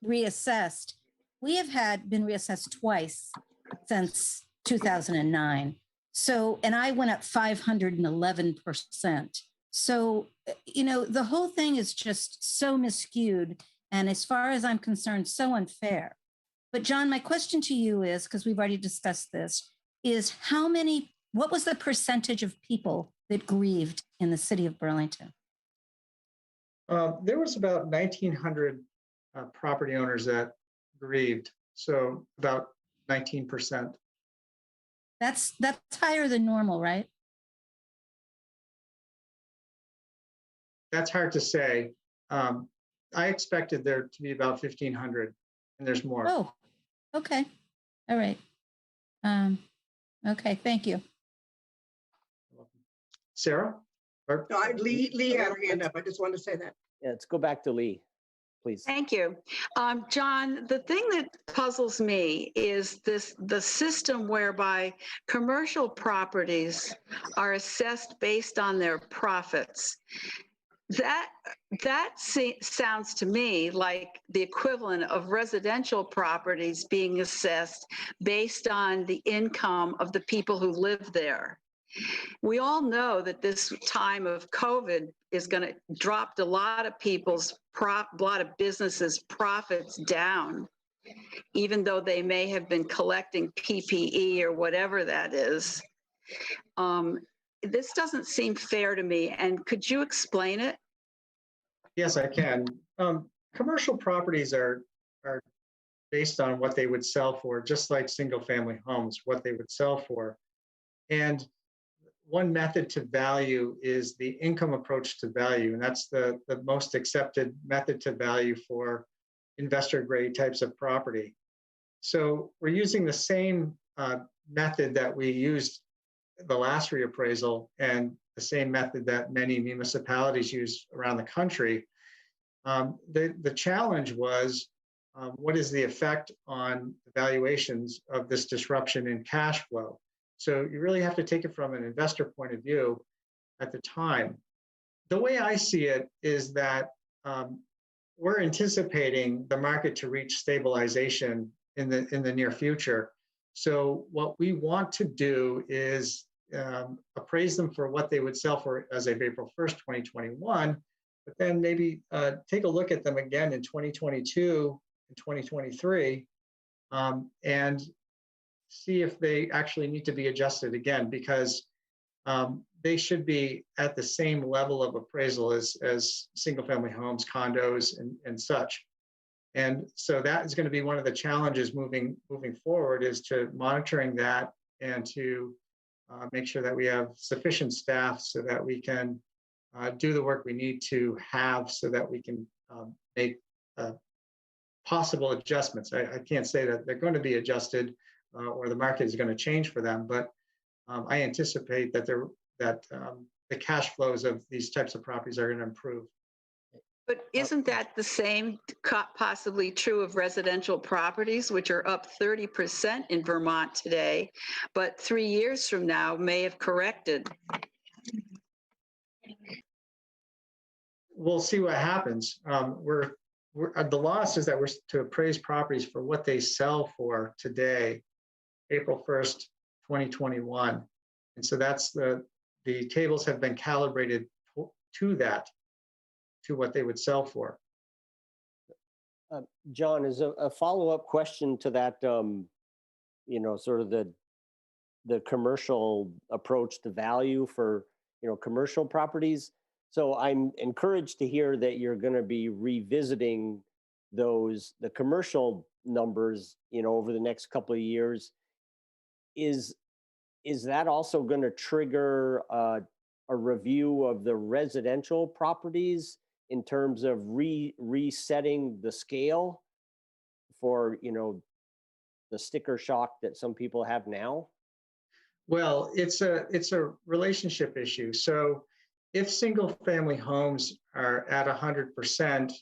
reassessed. We have been reassessed twice since 2009. So, and I went up 511%. So, the whole thing is just so miscued. And as far as I'm concerned, so unfair. But John, my question to you is, because we've already discussed this, is what was the percentage of people that grieved in the city of Burlington? There was about 1,900 property owners that grieved, so about 19%. That's higher than normal, right? That's hard to say. I expected there to be about 1,500, and there's more. Oh, okay. All right. Okay, thank you. Sarah? No, Lee had her hand up. I just wanted to say that. Yeah, let's go back to Lee. please. Thank you. John, the thing that puzzles me is the system whereby commercial properties are assessed based on their profits. That sounds to me like the equivalent of residential properties being assessed based on the income of the people who live there. We all know that this time of COVID is going to drop a lot of a lot of businesses' profits down, even though they may have been collecting PPE or whatever that is. This doesn't seem fair to me. And could you explain it? Yes, I can. Commercial properties are based on what they would sell for, just like single-family homes, what they would sell for. And one method to value is the income approach to value, and that's the most accepted method to value for investor-grade types of property. So we're using the same method that we used the last reappraisal and the same method that many municipalities use around the country. The challenge was, what is the effect on the valuations of this disruption in cash flow? So you really have to take it from an investor point of view at the time. The way I see it is that we're anticipating the market to reach stabilization in the near future. So what we want to do is appraise them for what they would sell for as of April 1st, 2021, but then maybe take a look at them again in 2022 and 2023 and see if they actually need to be adjusted again, because they should be at the same level of appraisal as single-family homes, condos, and such. And so that is going to be one of the challenges moving forward, is to monitoring that and to make sure that we have sufficient staff so that we can do the work we need to have so that we can make possible adjustments. I can't say that they're going to be adjusted or the market is going to change for them, but I anticipate that the cash flows of these types of properties are going to improve. But isn't that the same possibly true of residential properties, which are up 30% in Vermont today, but 3 years from now may have corrected? We'll see what happens. The law says that we're to appraise properties for what they sell for today, April 1st, 2021. And so that's the tables have been calibrated to that, to what they would sell for. John, is a follow-up question to that, sort of the commercial approach to value for, commercial properties. So I'm encouraged to hear that you're going to be revisiting the commercial numbers, over the next couple of years. Is that also going to trigger a review of the residential properties in terms of resetting the scale for, the sticker shock that some people have now? Well, it's a relationship issue. So if single family homes are at 100%,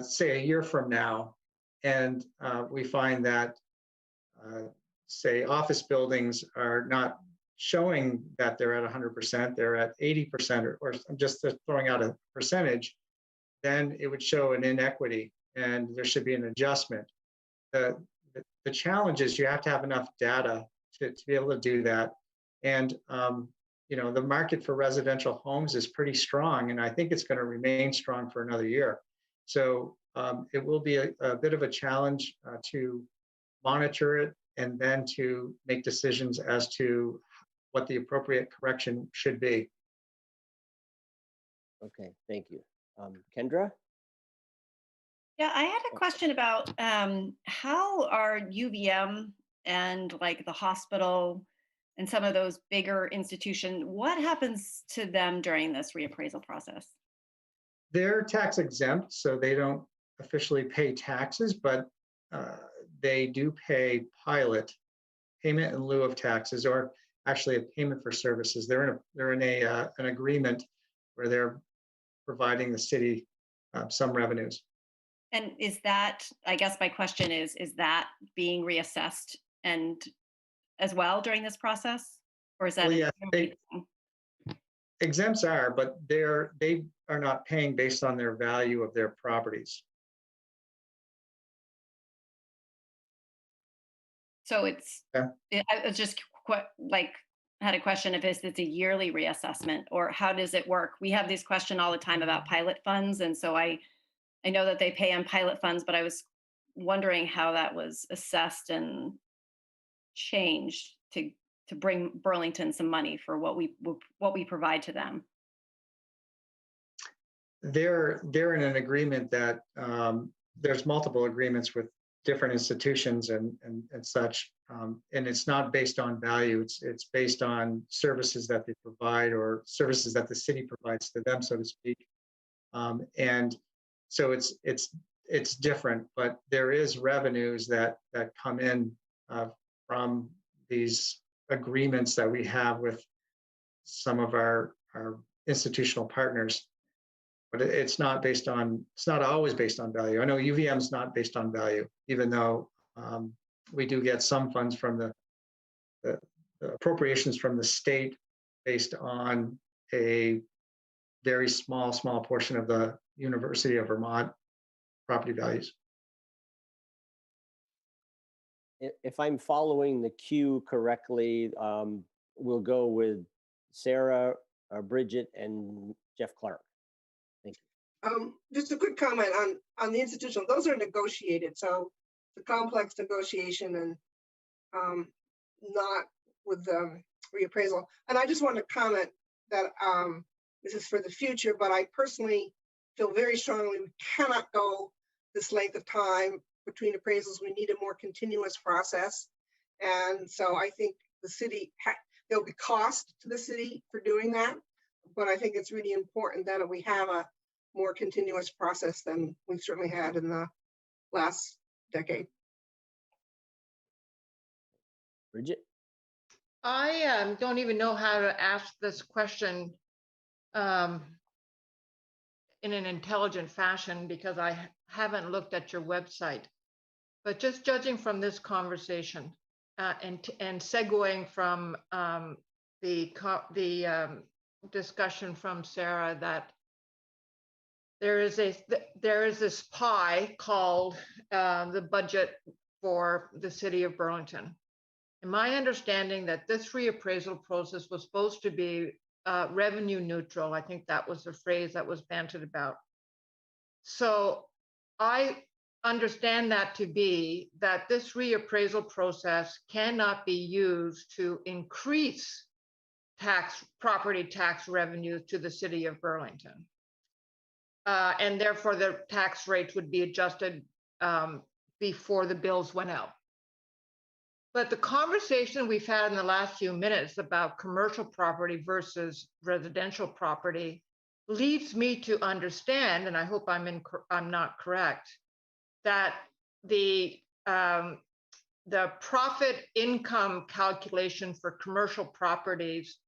say a year from now, and we find that, say, office buildings are not showing that they're at 100%, they're at 80%, or I'm just throwing out a percentage, then it would show an inequity and there should be an adjustment. The challenge is you have to have enough data to be able to do that. And the market for residential homes is pretty strong, and I think it's going to remain strong for another year. So it will be a bit of a challenge to monitor it and then to make decisions as to what the appropriate correction should be. Okay, thank you. Kendra? Yeah, I had a question about how are UVM and like the hospital and some of those bigger institutions, what happens to them during this reappraisal process? They're tax exempt, so they don't officially pay taxes, but they do pay pilot payment in lieu of taxes, or actually a payment for services. They're in an agreement where they're providing the city some revenues. And is that, I guess my question is that being reassessed and as well during this process? Or is that? Well, yeah, exempts are, but they are not paying based on their value of their properties. So it's, I was just had a question if it's a yearly reassessment or how does it work? We have this question all the time about pilot funds. And so I know that they pay on pilot funds, but I was wondering how that was assessed and changed to bring Burlington some money for what we provide to them. They're in an agreement that there's multiple agreements with different institutions and such, and it's not based on value. It's based on services that they provide or services that the city provides to them, so to speak. And so it's different, but there is revenues that come in from these agreements that we have with some of our institutional partners. But it's not always based on value. I know UVM is not based on value, even though we do get some funds from the appropriations from the state based on a very small portion of the University of Vermont property values. If I'm following the queue correctly, we'll go with Sarah, Bridget, and Jeff Clark. Thank you. Just a quick comment on the institutional. Those are negotiated, so the complex negotiation and not with the reappraisal. And I just want to comment that this is for the future, but I personally feel very strongly we cannot go this length of time between appraisals. We need a more continuous process. And so I think the city, there'll be cost to the city for doing that, but I think it's really important that we have a more continuous process than we've certainly had in the last decade. Bridget? I don't even know how to ask this question in an intelligent fashion because I haven't looked at your website. But just judging from this conversation and segueing from the discussion from Sarah, that there is this pie called the budget for the city of Burlington. And my understanding that this reappraisal process was supposed to be revenue neutral. I think that was the phrase that was bantered about. So I understand that to be that this reappraisal process cannot be used to increase property tax revenue to the city of Burlington. And therefore the tax rates would be adjusted before the bills went out. But the conversation we've had in the last few minutes about commercial property versus residential property leads me to understand, and I hope I'm not correct, that the profit income calculation for commercial properties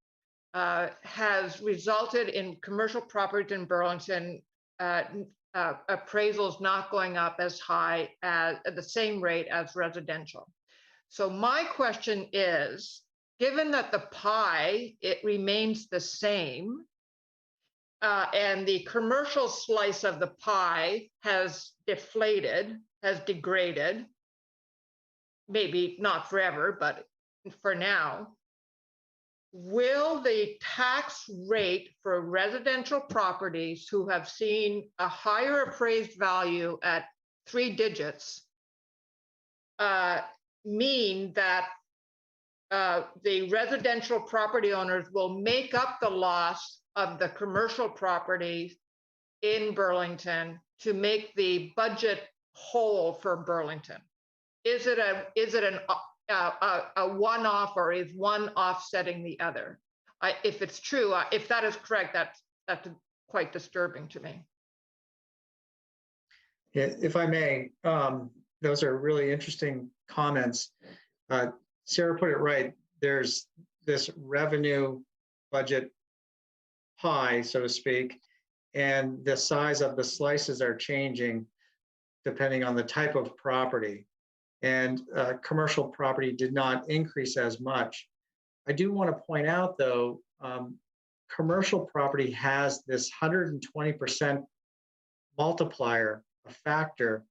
has resulted in commercial properties in Burlington appraisals not going up as high at the same rate as residential. So my question is, given that the pie, it remains the same, and the commercial slice of the pie has deflated, has degraded, maybe not forever, but for now, will the tax rate for residential properties who have seen a higher appraised value at 3 digits mean that the residential property owners will make up the loss of the commercial properties in Burlington to make the budget whole for Burlington? Is it a one-off, or is one offsetting the other? If it's true, if that is correct, that's quite disturbing to me. Yeah, if I may, those are really interesting comments. Sarah put it right. There's this revenue budget pie, so to speak, and the size of the slices are changing depending on the type of property. And commercial property did not increase as much. I do want to point out, though, commercial property has this 120% multiplier, a factor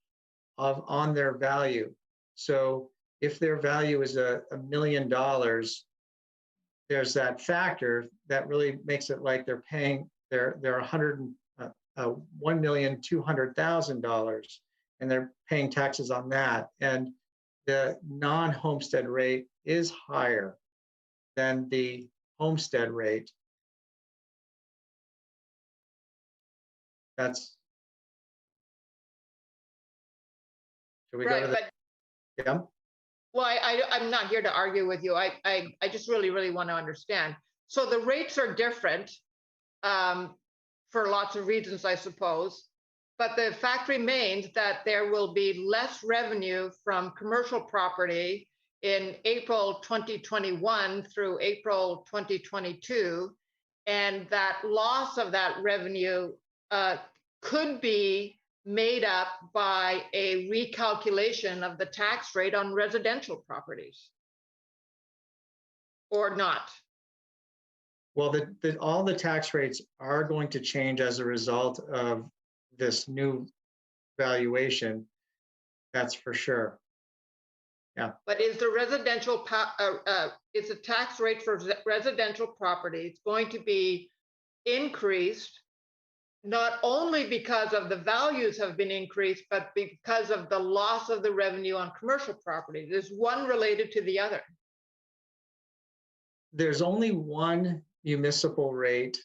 on their value. So if their value is $1 million, there's that factor that really makes it like they're paying they're $1,200,000, and they're paying taxes on that. And the non-homestead rate is higher than the homestead rate. That's. Should we go to the? Yeah. Well, I'm not here to argue with you. I just really want to understand. So the rates are different for lots of reasons, I suppose. But the fact remains that there will be less revenue from commercial property in April 2021 through April 2022. And that loss of that revenue could be made up by a recalculation of the tax rate on residential properties, or not? Well, all the tax rates are going to change as a result of this new valuation. That's for sure. Yeah. But is the residential is the tax rate for residential properties going to be increased, not only because of the values have been increased, but because of the loss of the revenue on commercial properties? Is one related to the other? There's only one municipal rate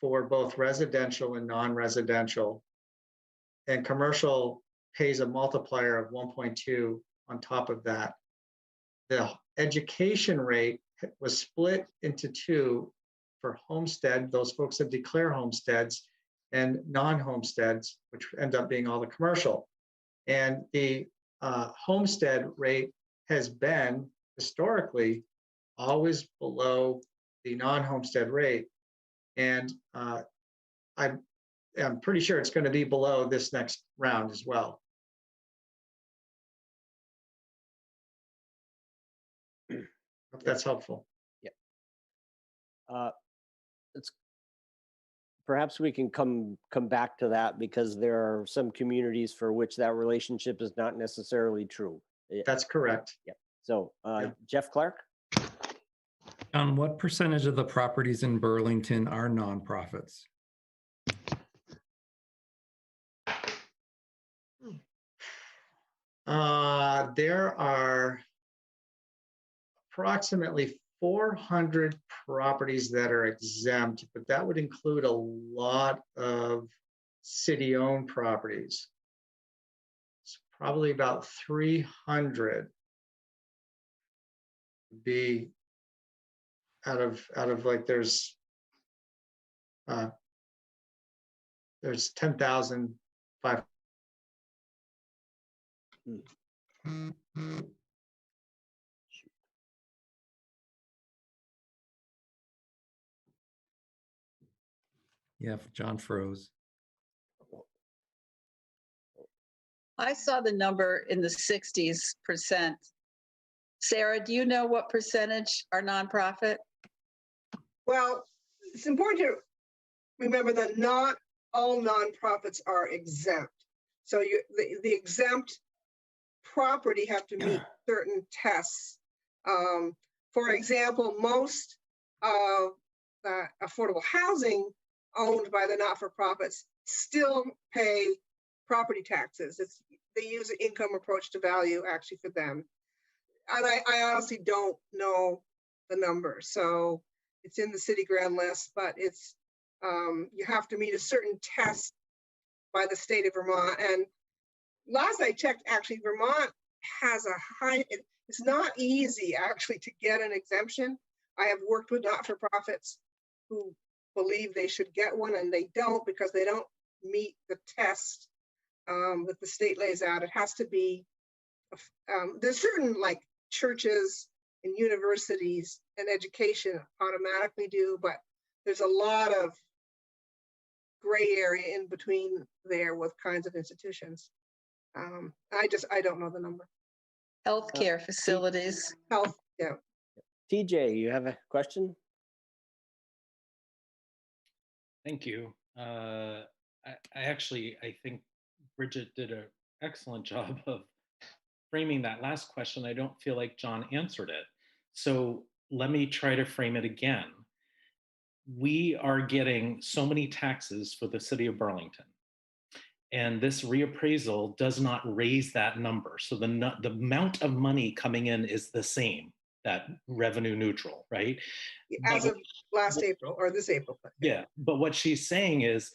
for both residential and non-residential, and commercial pays a multiplier of 1.2 on top of that. The education rate was split into two for homestead, those folks that declare homesteads, and non-homesteads, which end up being all the commercial. And the homestead rate has been historically always below the non-homestead rate. And I'm pretty sure it's going to be below this next round as well. Hope that's helpful. Yeah. Perhaps we can come back to that, because there are some communities for which that relationship is not necessarily true. That's correct. Yeah. So Jeff Clark? On what percentage of the properties in Burlington are nonprofits? There are approximately 400 properties that are exempt, but that would include a lot of city-owned properties. It's probably about 300 would be out of like there's 10,500. Yeah, John froze. I saw the number in the 60%. Sarah, do you know what percentage are nonprofit? Well, it's important to remember that not all nonprofits are exempt. So the exempt property have to meet certain tests. For example, most of affordable housing owned by the not-for-profits still pay property taxes. They use an income approach to value actually for them. And I honestly don't know the number. So it's in the city grand list, but it's you have to meet a certain test by the state of Vermont. And last I checked, actually, Vermont has a high, it's not easy actually to get an exemption. I have worked with not-for-profits who believe they should get one, and they don't, because they don't meet the test that the state lays out. It has to be, there's certain like churches and universities and education automatically do, but there's a lot of gray area in between there with kinds of institutions. I don't know the number. Healthcare facilities. Health, yeah. TJ, you have a question? Thank you. I think Bridget did an excellent job of framing that last question. I don't feel like John answered it. So let me try to frame it again. We are getting so many taxes for the city of Burlington, and this reappraisal does not raise that number. So the amount of money coming in is the same, that revenue neutral, right? As of last April or this April. Yeah, but what she's saying is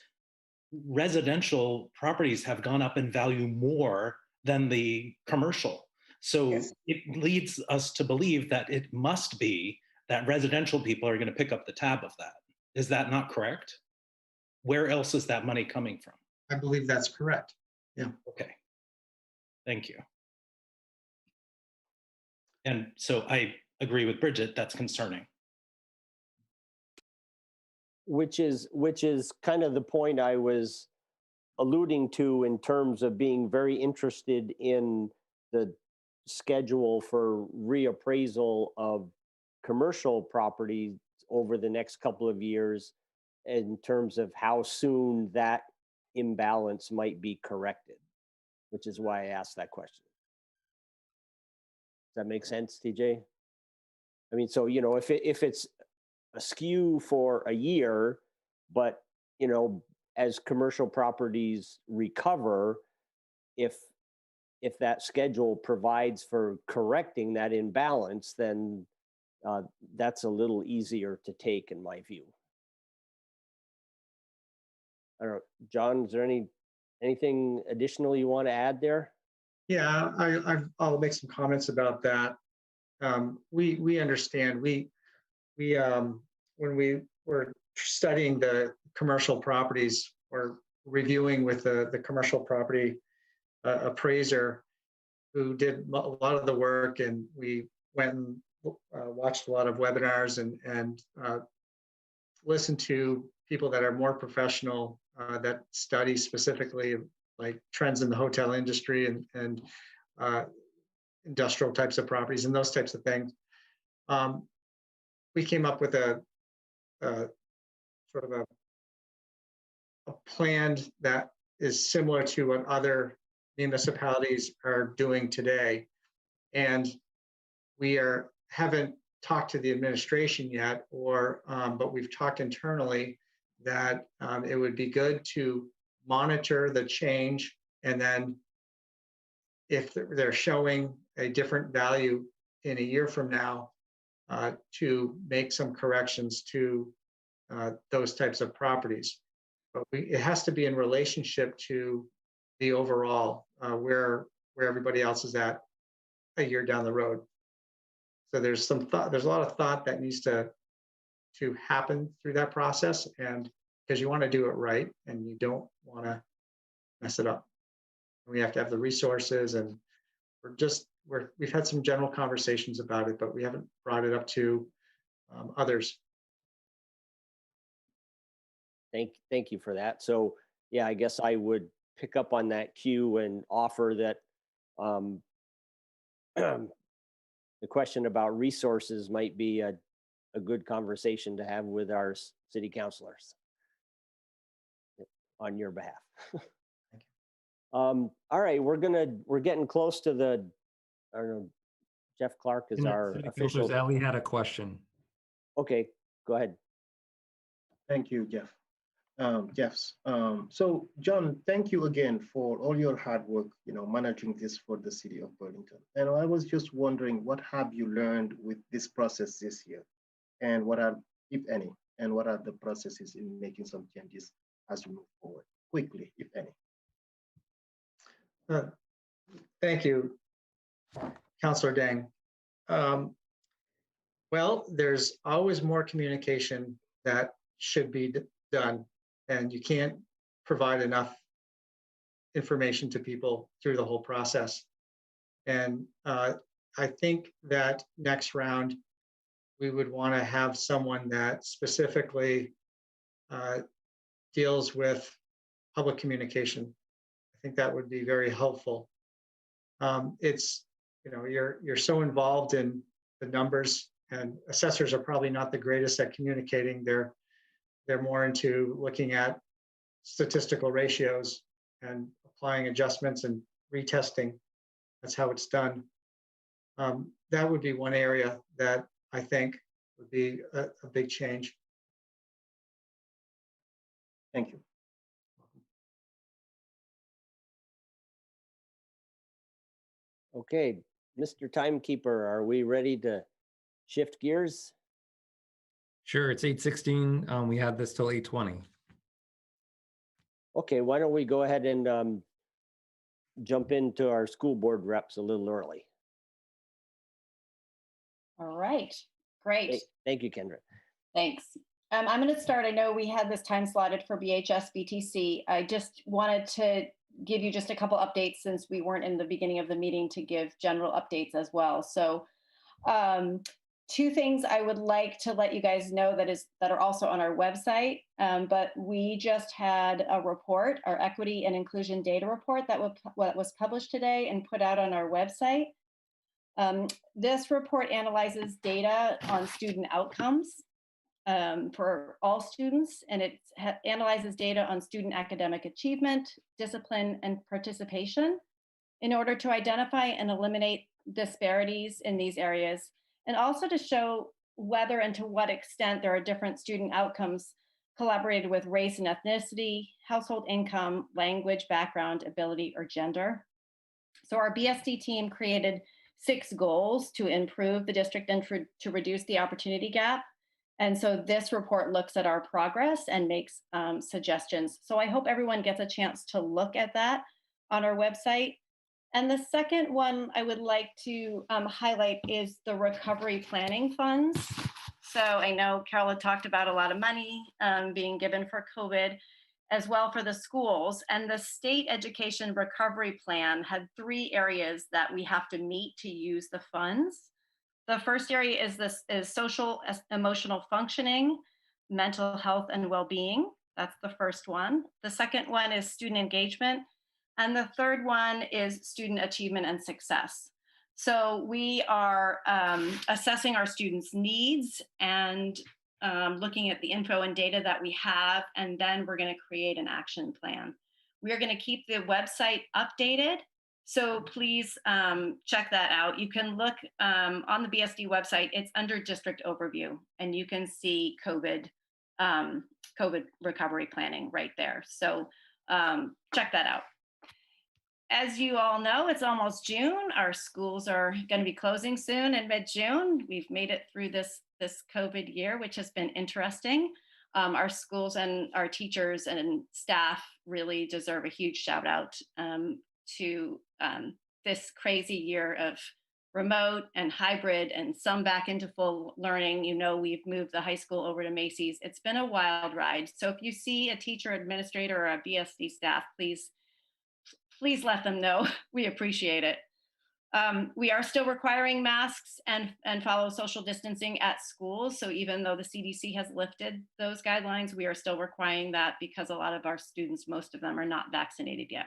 residential properties have gone up in value more than the commercial. So it leads us to believe that it must be that residential people are going to pick up the tab of that. Is that not correct? Where else is that money coming from? I believe that's correct. Yeah. Okay. Thank you. And so I agree with Bridget, that's concerning. Which is kind of the point I was alluding to in terms of being very interested in the schedule for reappraisal of commercial property over the next couple of years in terms of how soon that imbalance might be corrected, which is why I asked that question. Does that make sense, TJ? I mean, so, you know, if it's askew for a year, but, you know, as commercial properties recover, if that schedule provides for correcting that imbalance, then that's a little easier to take in my view. I don't know, John, is there anything additional you want to add there? Yeah, I'll make some comments about that. We understand. We when we were studying the commercial properties or reviewing with the commercial property appraiser who did a lot of the work, and we went and watched a lot of webinars and listened to people that are more professional that study specifically like trends in the hotel industry and industrial types of properties and those types of things. We came up with a sort of a plan that is similar to what other municipalities are doing today. And we haven't talked to the administration yet, but we've talked internally that it would be good to monitor the change, and then if they're showing a different value in a year from now, to make some corrections to those types of properties. But it has to be in relationship to the overall where everybody else is at a year down the road. So there's some thought. There's a lot of thought that needs to happen through that process, and because you want to do it right and you don't want to mess it up. We have to have the resources, and we've had some general conversations about it, but we haven't brought it up to others. Thank you for that. So yeah, I guess I would pick up on that cue and offer that the question about resources might be a good conversation to have with our city councilors on your behalf. All right, we're getting close to the, I don't know, Jeff Clark is our official. Ellie had a question. Okay, go ahead. Thank you, Jeff. So John, thank you again for all your hard work, managing this for the city of Burlington. And I was just wondering, what have you learned with this process this year? And what are, if any, and what are the processes in making some changes as we move forward quickly, if any? Thank you, Councilor Dang. Well, there's always more communication that should be done, and you can't provide enough information to people through the whole process. And I think that next round, we would want to have someone that specifically deals with public communication. I think that would be very helpful. It's, you know, you're so involved in the numbers, and assessors are probably not the greatest at communicating. They're more into looking at statistical ratios and applying adjustments and retesting. That's how it's done. That would be one area that I think would be a big change. Thank you. Okay, Mr. Timekeeper, are we ready to shift gears? Sure, it's 8:16. We have this till 8:20. Okay, why don't we go ahead and jump into our school board reps a little early. All right, great. Thank you, Kendra. Thanks. I'm going to start. I know we had this time slotted for BHS BTC. I just wanted to give you just a couple updates since we weren't in the beginning of the meeting to give general updates as well. So two things I would like to let you guys know that are also on our website, but we just had a report, our equity and inclusion data report that was published today and put out on our website. This report analyzes data on student outcomes for all students, and it analyzes data on student academic achievement, discipline, and participation in order to identify and eliminate disparities in these areas, and also to show whether and to what extent there are different student outcomes collaborated with race and ethnicity, household income, language, background, ability, or gender. So our BSD team created 6 goals to improve the district and to reduce the opportunity gap. And so this report looks at our progress and makes suggestions. So I hope everyone gets a chance to look at that on our website. And the second one I would like to highlight is the recovery planning funds. So I know Carol had talked about a lot of money being given for COVID, as well for the schools. And the state education recovery plan had 3 areas that we have to meet to use the funds. The first area is social emotional functioning, mental health and well-being. That's the first one. The second one is student engagement. And the third one is student achievement and success. So we are assessing our students' needs and looking at the info and data that we have, and then we're going to create an action plan. We are going to keep the website updated, so please check that out. You can look on the BSD website, it's under district overview, and you can see COVID recovery planning right there. So check that out. As you all know, it's almost June. Our schools are going to be closing soon in mid-June. We've made it through this COVID year, which has been interesting. Our schools and our teachers and staff really deserve a huge shout out to this crazy year of remote and hybrid and some back into full learning. You know, we've moved the high school over to Macy's. It's been a wild ride. So if you see a teacher, administrator, or a BSD staff, please let them know. We appreciate it. We are still requiring masks and follow social distancing at schools. So even though the CDC has lifted those guidelines, we are still requiring that because a lot of our students, most of them, are not vaccinated yet.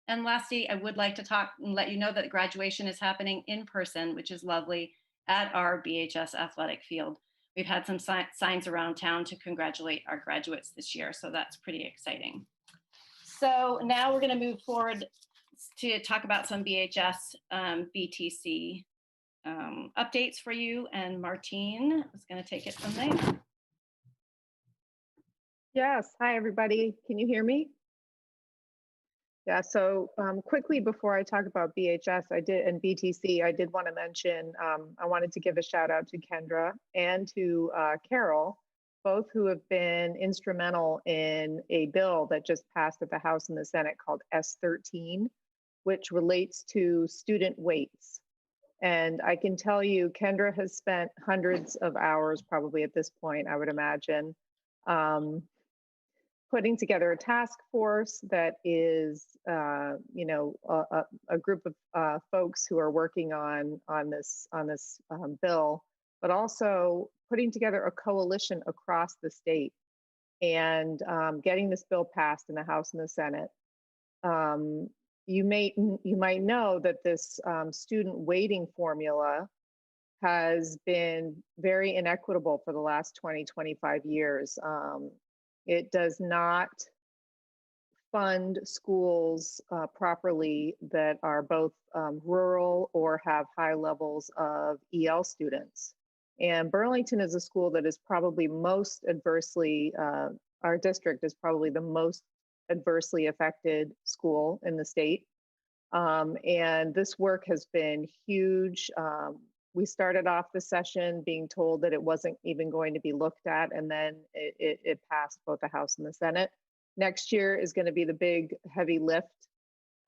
And lastly, I would like to talk and let you know that graduation is happening in person, which is lovely, at our BHS athletic field. We've had some signs around town to congratulate our graduates this year, so that's pretty exciting. So now we're going to move forward to talk about some BHS BTC updates for you, and Martine is going to take it from there. Yes, hi everybody. Can you hear me? Yeah, so quickly before I talk about BHS and BTC, I did want to mention, I wanted to give a shout out to Kendra and to Carol, both who have been instrumental in a bill that just passed at the House and the Senate called S13, which relates to student weights. And I can tell you, Kendra has spent hundreds of hours probably at this point, I would imagine, putting together a task force that is, you know, a group of folks who are working on this bill, but also putting together a coalition across the state and getting this bill passed in the House and the Senate. you might know that this student weighting formula has been very inequitable for the last 20, 25 years. It does not fund schools properly that are both rural or have high levels of EL students. And Burlington is a school that is probably most adversely, our district is probably the most adversely affected school in the state. And this work has been huge. We started off the session being told that it wasn't even going to be looked at, and then it passed both the House and the Senate. Next year is going to be the big heavy lift,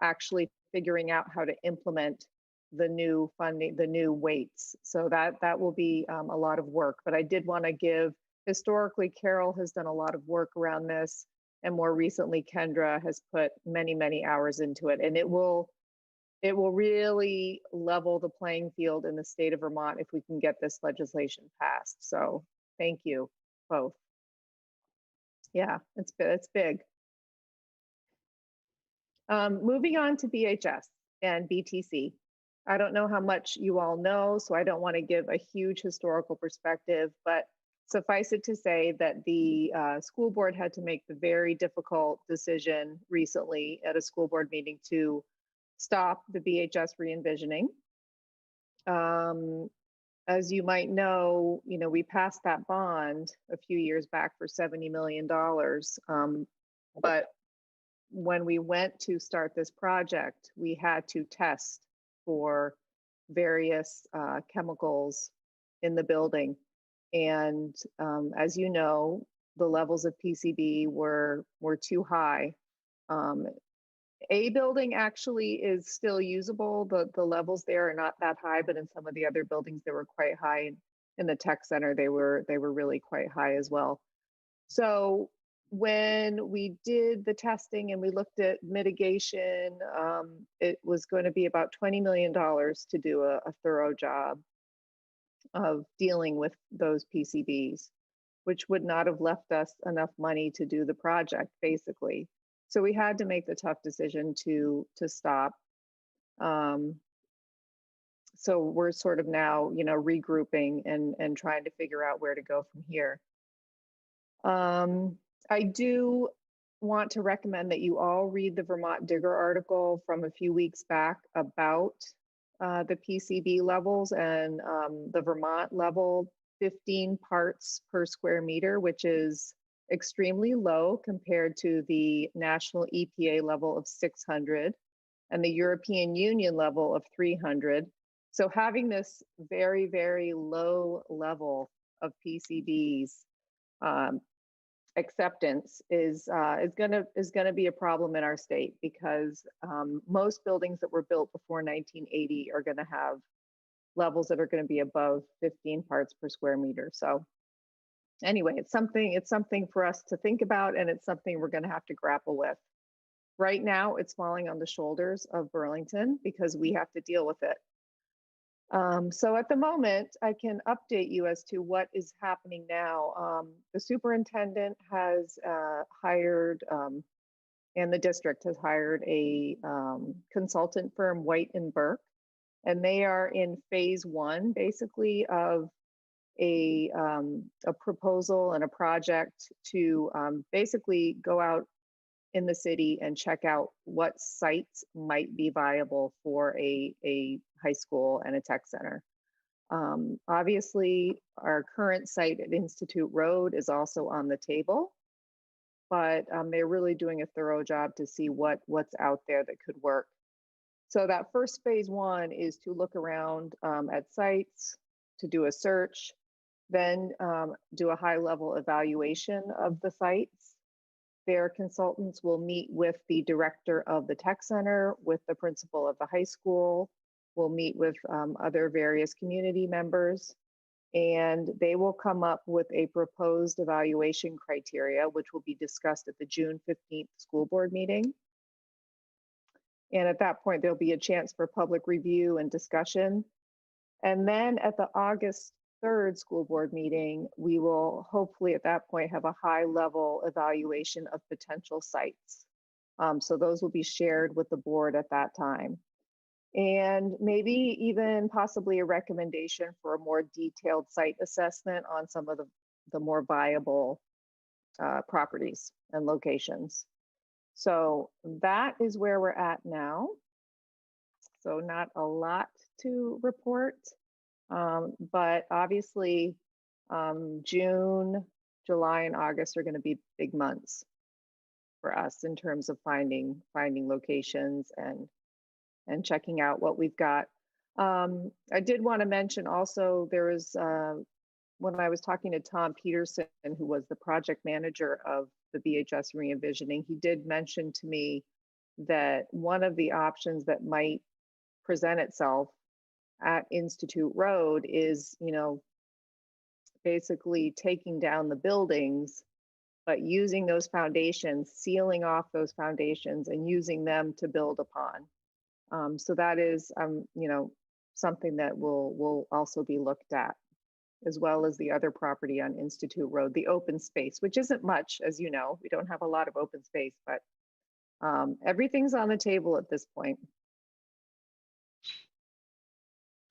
actually figuring out how to implement the new funding, the new weights. So that will be a lot of work. But I did want to give, historically, Carol has done a lot of work around this, and more recently, Kendra has put many, many hours into it. And it will really level the playing field in the state of Vermont if we can get this legislation passed. So thank you both. Yeah, it's big. Moving on to BHS and BTC. I don't know how much you all know, so I don't want to give a huge historical perspective, but suffice it to say that the school board had to make the very difficult decision recently at a school board meeting to stop the BHS re-envisioning. As you might know, we passed that bond a few years back for $70 million. But when we went to start this project, we had to test for various chemicals in the building. And as you know, the levels of PCB were too high. A building actually is still usable. The levels there are not that high, but in some of the other buildings, they were quite high. In the tech center, they were really quite high as well. So when we did the testing and we looked at mitigation, it was going to be about $20 million to do a thorough job of dealing with those PCBs, which would not have left us enough money to do the project, basically. So we had to make the tough decision to stop. So we're sort of now, regrouping and trying to figure out where to go from here. I do want to recommend that you all read the Vermont Digger article from a few weeks back about the PCB levels and the Vermont level, 15 parts per square meter, which is extremely low compared to the national EPA level of 600 and the European Union level of 300. So having this very, very low level of PCBs acceptance is gonna be a problem in our state, because most buildings that were built before 1980 are gonna have levels that are gonna be above 15 parts per square meter. So anyway, it's something for us to think about, and it's something we're gonna have to grapple with. Right now, it's falling on the shoulders of Burlington because we have to deal with it. So at the moment, I can update you as to what is happening now. The superintendent has hired, and the district has hired a consultant firm, White and Burke, and they are in phase one, basically, of a proposal and a project to basically go out in the city and check out what sites might be viable for a high school and a tech center. Obviously, our current site at Institute Road is also on the table, but they're really doing a thorough job to see what's out there that could work. So that first phase one is to look around at sites, to do a search, then do a high level evaluation of the sites. Their consultants will meet with the director of the tech center, with the principal of the high school, will meet with other various community members, and they will come up with a proposed evaluation criteria, which will be discussed at the June 15th school board meeting. And at that point, there'll be a chance for public review and discussion. And then at the August 3rd school board meeting, we will hopefully at that point have a high level evaluation of potential sites. So those will be shared with the board at that time. And maybe even possibly a recommendation for a more detailed site assessment on some of the more viable properties and locations. So that is where we're at now. So not a lot to report, but obviously June, July, and August are going to be big months for us in terms of finding locations and checking out what we've got. I did want to mention also, there was, when I was talking to Tom Peterson, who was the project manager of the BHS re-envisioning, he did mention to me that one of the options that might present itself at Institute Road is, basically taking down the buildings, but using those foundations, sealing off those foundations and using them to build upon. So that is, something that will also be looked at, as well as the other property on Institute Road, the open space, which isn't much, as you know, we don't have a lot of open space, but everything's on the table at this point.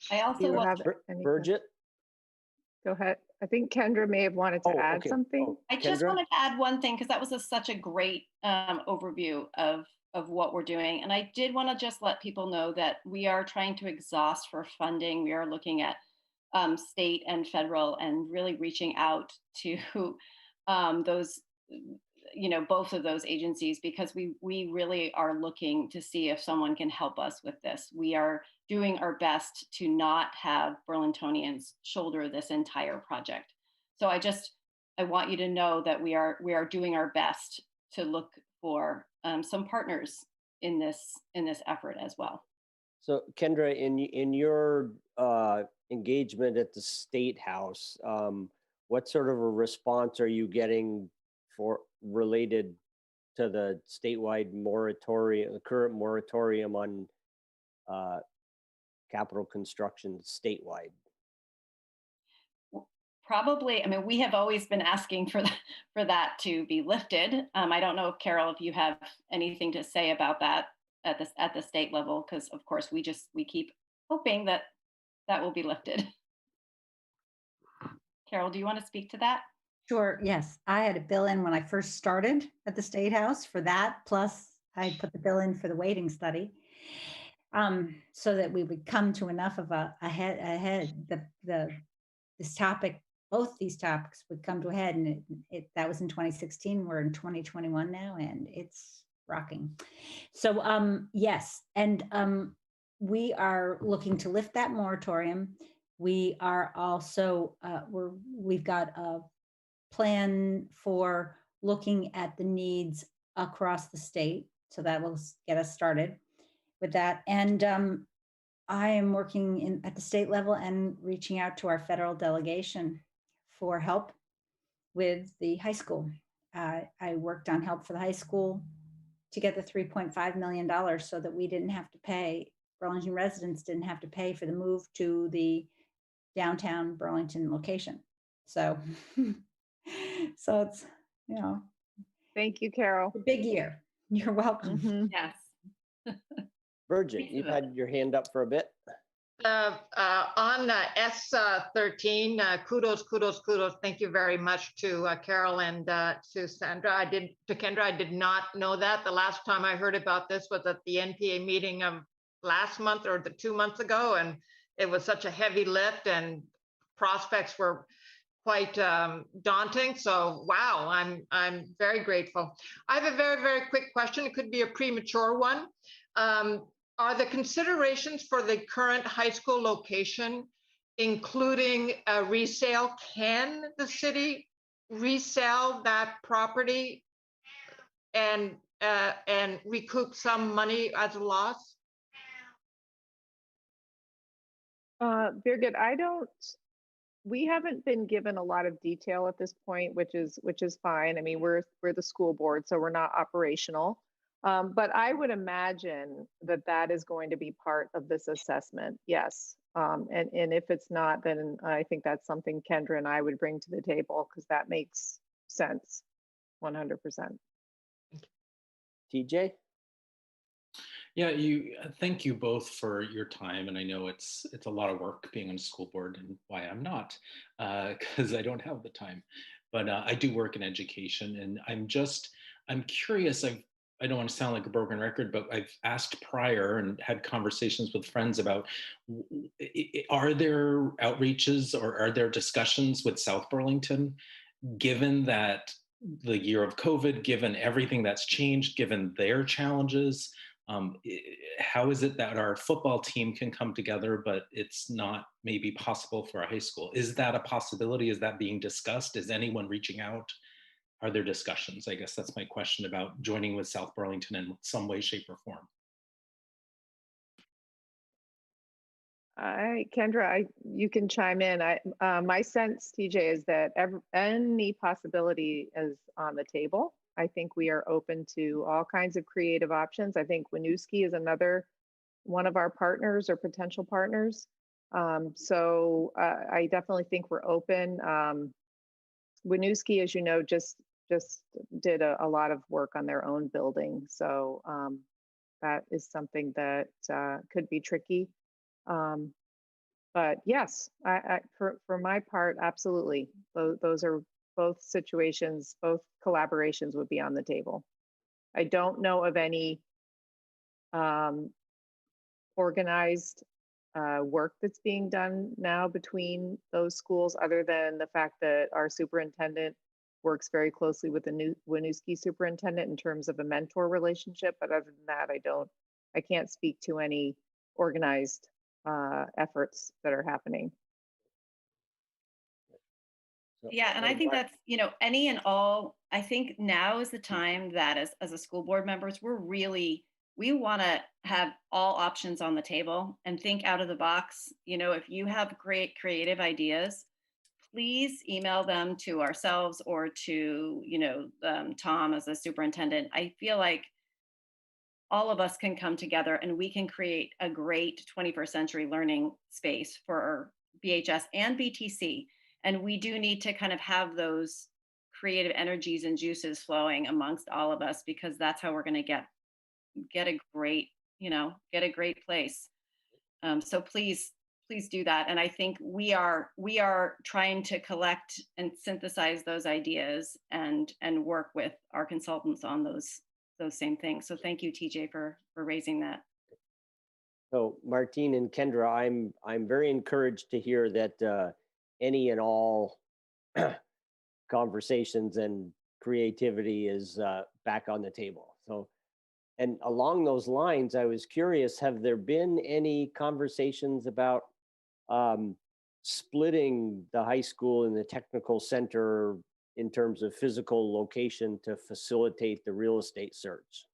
I also want Bridget. Go ahead. I think Kendra may have wanted to add something. I just wanted to add one thing because that was such a great overview of what we're doing. And I did want to just let people know that we are trying to exhaust for funding. We are looking at state and federal and really reaching out to those, both of those agencies, because we really are looking to see if someone can help us with this. We are doing our best to not have Burlingtonians shoulder this entire project. So I want you to know that we are doing our best to look for some partners in this effort as well. So Kendra, in your engagement at the State House, what sort of a response are you getting related to the statewide moratorium, the current moratorium on capital construction statewide? Probably, we have always been asking for that to be lifted. I don't know, Carol, if you have anything to say about that at the state level, because of course we keep hoping that will be lifted. Carol, do you want to speak to that? Sure, yes. I had a bill in when I first started at the State House for that, plus I put the bill in for the waiting study, so that we would come to enough of this topic, both these topics would come to a head, and that was in 2016. We're in 2021 now, and it's rocking. So yes, and we are looking to lift that moratorium. We are also we've got a plan for looking at the needs across the state, so that will get us started with that. And I am working at the state level and reaching out to our federal delegation for help with the high school. I worked on help for the high school to get the $3.5 million so that we didn't have to pay, Burlington residents didn't have to pay for the move to the downtown Burlington location. So, so it's, Thank you, Carol. A big year. You're welcome. Mm-hmm. Yes. Virgin, you've had your hand up for a bit. On S13, kudos. Thank you very much to Carol and to Sandra. Kendra, I did not know that. The last time I heard about this was at the NPA meeting last month or 2 months ago, and it was such a heavy lift and prospects were quite daunting. So wow, I'm very grateful. I have a very, very quick question. It could be a premature one. Are the considerations for the current high school location including a resale? Can the city resell that property and recoup some money as a loss? Birgit, we haven't been given a lot of detail at this point, which is fine. I mean, we're the school board, so we're not operational. But I would imagine that is going to be part of this assessment. Yes. And if it's not, then I think that's something Kendra and I would bring to the table, because that makes sense 100%. TJ? Yeah, thank you both for your time, and I know it's a lot of work being on a school board, and why I'm not, because I don't have the time. But I do work in education, and I'm curious. I don't want to sound like a broken record, but I've asked prior and had conversations with friends about, are there outreaches or are there discussions with South Burlington, given that the year of COVID, given everything that's changed, given their challenges? How is it that our football team can come together, but it's not maybe possible for a high school? Is that a possibility? Is that being discussed? Is anyone reaching out? Are there discussions? I guess that's my question about joining with South Burlington in some way, shape, or form. Kendra, you can chime in. My sense, TJ, is that any possibility is on the table. I think we are open to all kinds of creative options. I think Winooski is another one of our partners or potential partners. So I definitely think we're open. Winooski, as you know, just did a lot of work on their own building. So that is something that could be tricky. But yes, for my part, absolutely. Those are both situations, both collaborations would be on the table. I don't know of any organized work that's being done now between those schools, other than the fact that our superintendent works very closely with the Winooski superintendent in terms of a mentor relationship. But other than that, I can't speak to any organized efforts that are happening. Yeah, and I think that's, any and all, I think now is the time that as a school board members, we want to have all options on the table and think out of the box. If you have great creative ideas, please email them to ourselves or to, Tom as a superintendent. I feel like all of us can come together and we can create a great 21st century learning space for BHS and BTC. And we do need to kind of have those creative energies and juices flowing amongst all of us, because that's how we're going to get a great, get a great place. So please do that. And I think we are trying to collect and synthesize those ideas and work with our consultants on those same things. So thank you, TJ, for raising that. So Martine and Kendra, I'm very encouraged to hear that any and all conversations and creativity is back on the table. So, and along those lines, I was curious, have there been any conversations about splitting the high school and the technical center in terms of physical location to facilitate the real estate search?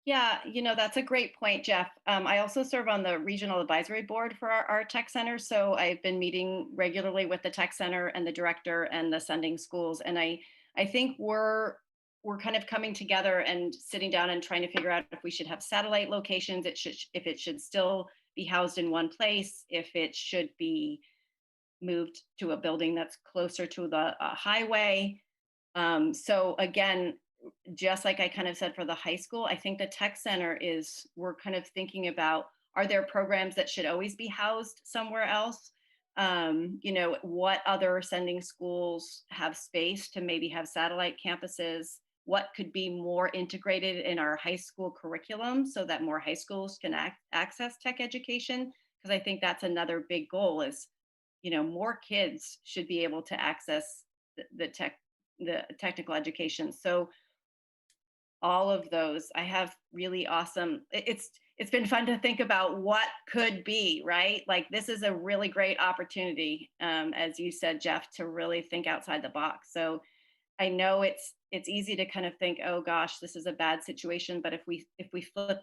Yeah, that's a great point, Jeff. I also serve on the regional advisory board for our tech center. So I've been meeting regularly with the tech center and the director and the sending schools. And I think we're kind of coming together and sitting down and trying to figure out if we should have satellite locations, if it should still be housed in one place, if it should be moved to a building that's closer to the highway. So again, just like I kind of said for the high school, I think the tech center we're kind of thinking about, are there programs that should always be housed somewhere else? What other sending schools have space to maybe have satellite campuses? What could be more integrated in our high school curriculum so that more high schools can access tech education? Because I think that's another big goal is, more kids should be able to access the technical education. So all of those, I have really awesome, it's been fun to think about what could be, right? Like this is a really great opportunity, as you said, Jeff, to really think outside the box. So I know it's easy to kind of think, oh gosh, this is a bad situation. But if we flip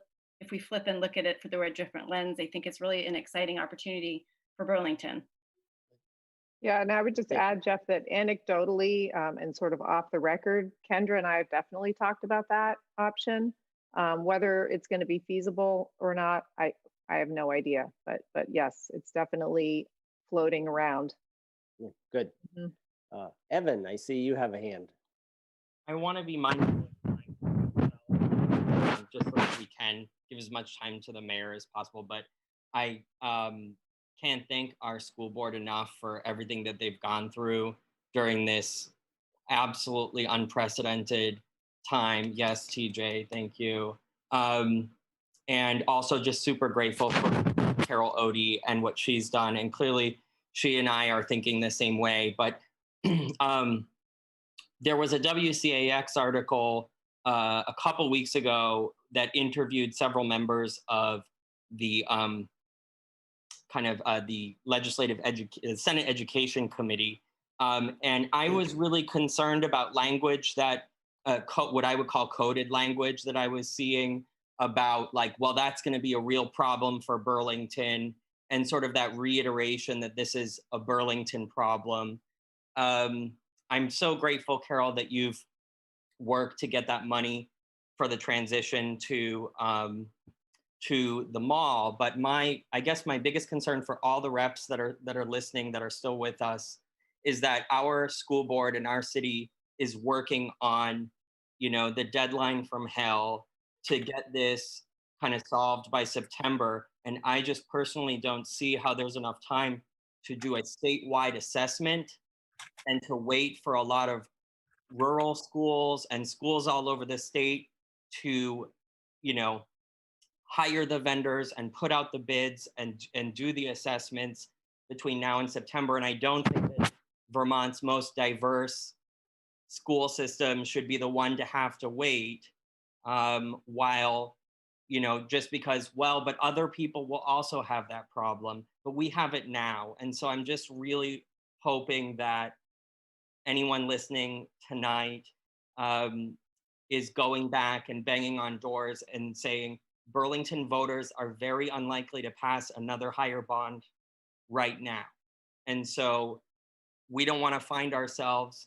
and look at it through a different lens, I think it's really an exciting opportunity for Burlington. Yeah, and I would just add, Jeff, that anecdotally and sort of off the record, Kendra and I have definitely talked about that option. Whether it's going to be feasible or not, I have no idea. But yes, it's definitely floating around. Good. Evan, I see you have a hand. I want to be mindful of time. can give as much time to the mayor as possible. But I can't thank our school board enough for everything that they've gone through during this absolutely unprecedented time. Yes, TJ, thank you. And also just super grateful for Carol Odie and what she's done. And clearly she and I are thinking the same way. But there was a WCAX article a couple weeks ago that interviewed several members of the the legislative Senate Education Committee. And I was really concerned about language that, what I would call coded language that I was seeing about like, well, that's going to be a real problem for Burlington, and sort of that reiteration that this is a Burlington problem. I'm so grateful, Carol, that you've worked to get that money for the transition to the mall. But I guess my biggest concern for all the reps that are listening, that are still with us, is that our school board and our city is working on, the deadline from hell to get this kind of solved by September. And I just personally don't see how there's enough time to do a statewide assessment and to wait for a lot of rural schools and schools all over the state to, hire the vendors and put out the bids and do the assessments between now and September. And I don't think that Vermont's most diverse school system should be the one to have to wait while, just because, but other people will also have that problem, but we have it now. And so I'm just really hoping that anyone listening tonight is going back and banging on doors and saying, Burlington voters are very unlikely to pass another higher bond right now. And so we don't want to find ourselves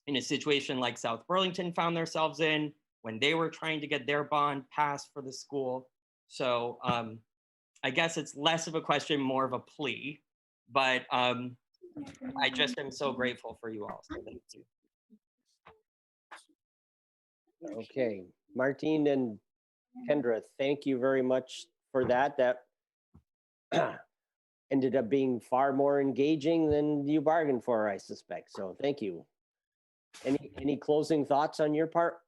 in a situation like South Burlington found themselves in when they were trying to get their bond passed for the school. So I guess it's less of a question, more of a plea, but I just am so grateful for you all. So thank you. Okay, Martine and Kendra, thank you very much for that. That ended up being far more engaging than you bargained for, I suspect. So thank you. Any closing thoughts on your part?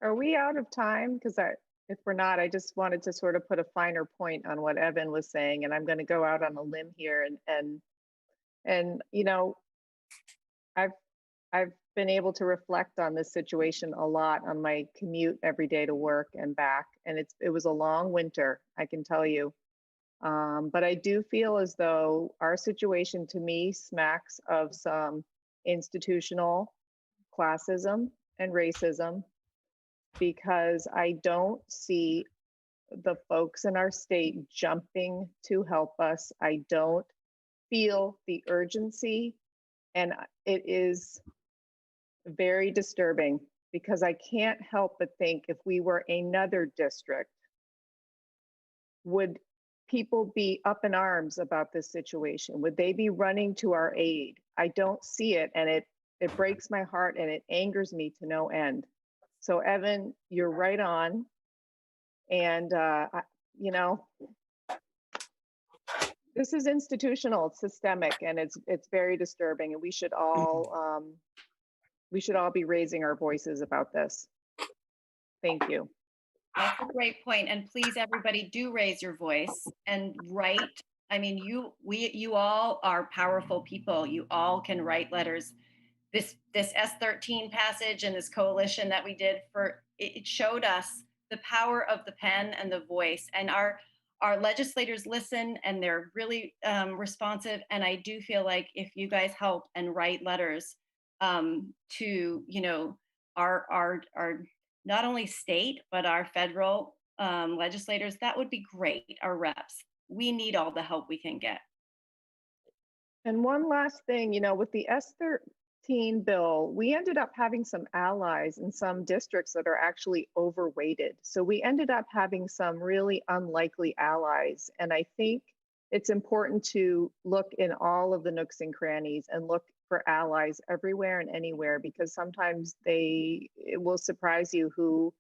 Are we out of time? Because if we're not, I just wanted to sort of put a finer point on what Evan was saying, and I'm going to go out on a limb here and I've been able to reflect on this situation a lot on my commute every day to work and back, and it was a long winter, I can tell you. But I do feel as though our situation, to me, smacks of some institutional classism and racism, because I don't see the folks in our state jumping to help us. I don't feel the urgency, and it is very disturbing, because I can't help but think, if we were another district, would people be up in arms about this situation? Would they be running to our aid? I don't see it, and it breaks my heart and it angers me to no end. So Evan, you're right on. And this is institutional, it's systemic, and it's very disturbing, and we should all be raising our voices about this. Thank you. That's a great point. And please, everybody, do raise your voice and write. I mean, you all are powerful people. You all can write letters. This S13 passage and this coalition that we did, it showed us the power of the pen and the voice. And our legislators listen, and they're really responsive. And I do feel like if you guys help and write letters to our not only state, but our federal legislators, that would be great. Our reps, we need all the help we can get. And one last thing, with the S13 bill, we ended up having some allies in some districts that are actually overweighted. So we ended up having some really unlikely allies. And I think it's important to look in all of the nooks and crannies and look for allies everywhere and anywhere, because sometimes it will surprise you who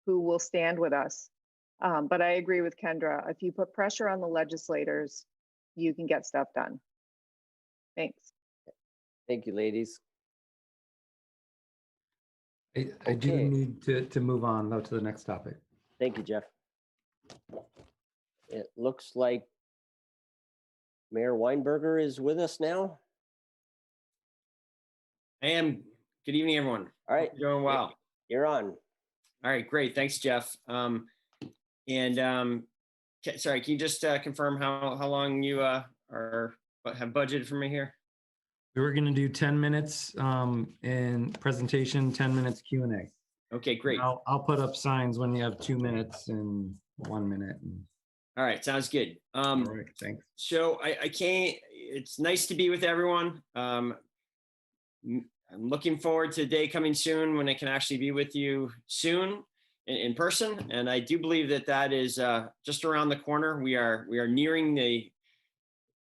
will stand with us. But I agree with Kendra. If you put pressure on the legislators, you can get stuff done. Thanks. Thank you, ladies. I do Okay. need to move on though to the next topic. Thank you, Jeff. It looks like Mayor Weinberger is with us now. I am. Good evening, everyone. All right. Hope you're doing well. You're on. All right, great. Thanks, Jeff. Sorry, can you just confirm how long you have budgeted for me here? We were going to do 10 minutes in presentation, 10 minutes Q&A. Okay, great. I'll put up signs when you have 2 minutes and 1 minute. All right, sounds good. All right, thanks. So I can't, it's nice to be with everyone. I'm looking forward to the day coming soon when I can actually be with you soon in person. And I do believe that is just around the corner. We are nearing the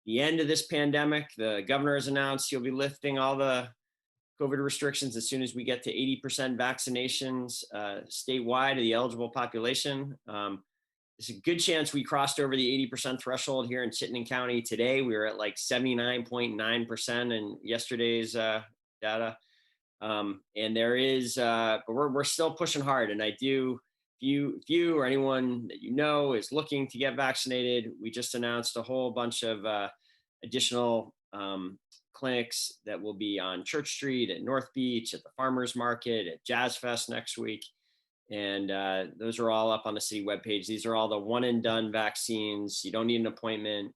end of this pandemic. The governor has announced he'll be lifting all the COVID restrictions as soon as we get to 80% vaccinations statewide of the eligible population. There's a good chance we crossed over the 80% threshold here in Chittenden County today. We were at like 79.9% in yesterday's data. And there is, but we're still pushing hard. And if you or anyone that you know is looking to get vaccinated, we just announced a whole bunch of additional clinics that will be on Church Street, at North Beach, at the Farmers Market, at Jazz Fest next week. And those are all up on the city webpage. These are all the one and done vaccines. You don't need an appointment.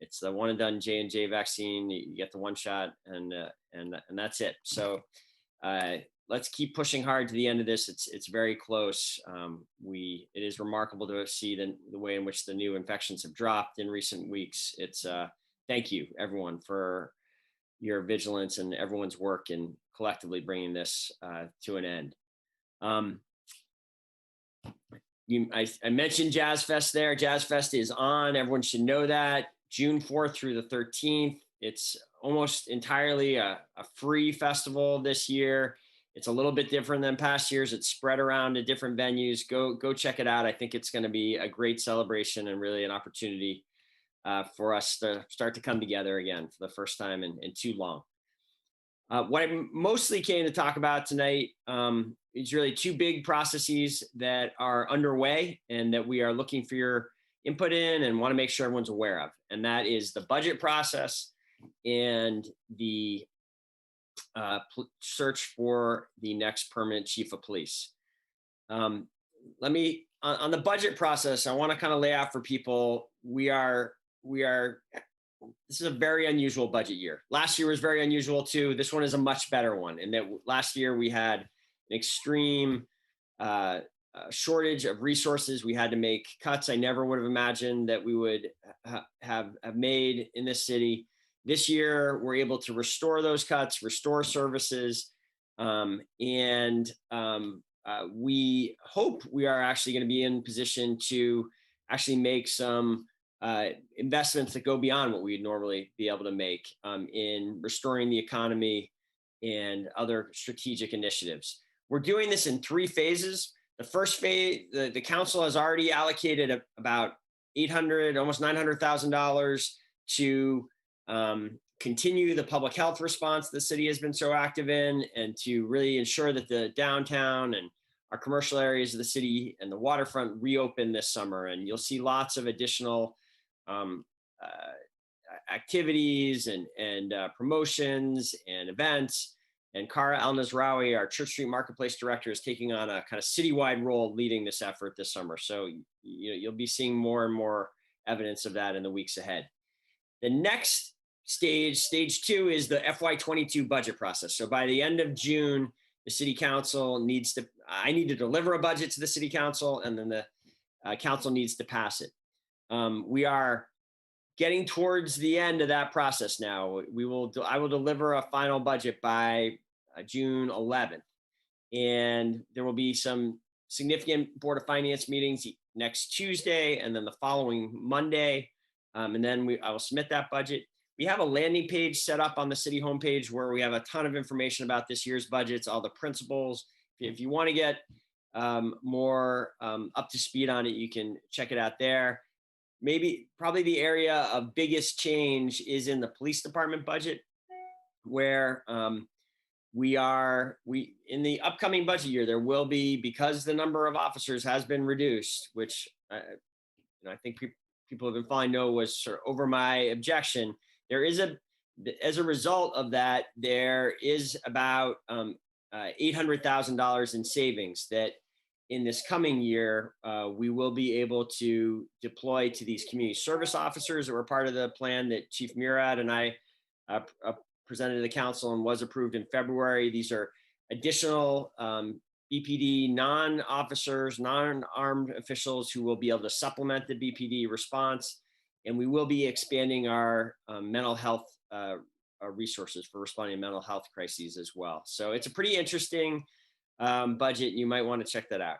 It's the one and done J&J vaccine. You get the one shot and that's it. So let's keep pushing hard to the end of this. It's very close. It is remarkable to see the way in which the new infections have dropped in recent weeks. It's thank you everyone for your vigilance and everyone's work in collectively bringing this to an end. I mentioned Jazz Fest there. Jazz Fest is on. Everyone should know that. June 4th through the 13th. It's almost entirely a free festival this year. It's a little bit different than past years. It's spread around to different venues. Go check it out. I think it's going to be a great celebration and really an opportunity for us to start to come together again for the first time in too long. What I mostly came to talk about tonight is really two big processes that are underway and that we are looking for your input in and want to make sure everyone's aware of. And that is the budget process and the search for the next permanent chief of police. On the budget process, I want to kind of lay out for people, this is a very unusual budget year. Last year was very unusual too. This one is a much better one. And that last year we had an extreme shortage of resources. We had to make cuts I never would have imagined that we would have made in this city. This year, we're able to restore those cuts, restore services, and we hope we are actually going to be in position to actually make some investments that go beyond what we'd normally be able to make in restoring the economy and other strategic initiatives. We're doing this in 3 phases. The first phase, the council has already allocated about almost $900,000 to continue the public health response the city has been so active in, and to really ensure that the downtown and our commercial areas of the city and the waterfront reopen this summer. And you'll see lots of additional activities and promotions and events. And Kara El-Nazraoui, our Church Street Marketplace Director, is taking on a kind of citywide role leading this effort this summer. So you'll be seeing more and more evidence of that in the weeks ahead. The next stage 2, is the FY22 budget process. So by the end of June, the city council I need to deliver a budget to the city council, and then the council needs to pass it. We are getting towards the end of that process now. I will deliver a final budget by June 11th. And there will be some significant Board of Finance meetings next Tuesday and then the following Monday. And then I will submit that budget. We have a landing page set up on the city homepage where we have a ton of information about this year's budgets, all the principles. If you want to get more up to speed on it, you can check it out there. Probably the area of biggest change is in the police department budget, where in the upcoming budget year, there will be, because the number of officers has been reduced, which I think people have been following know was sort of over my objection. As a result of that, there is about $800,000 in savings that in this coming year, we will be able to deploy to these community service officers that were part of the plan that Chief Murad and I presented to the council and was approved in February. These are additional BPD non-officers, non-armed officials who will be able to supplement the BPD response. And we will be expanding our mental health resources for responding to mental health crises as well. So it's a pretty interesting budget. You might want to check that out.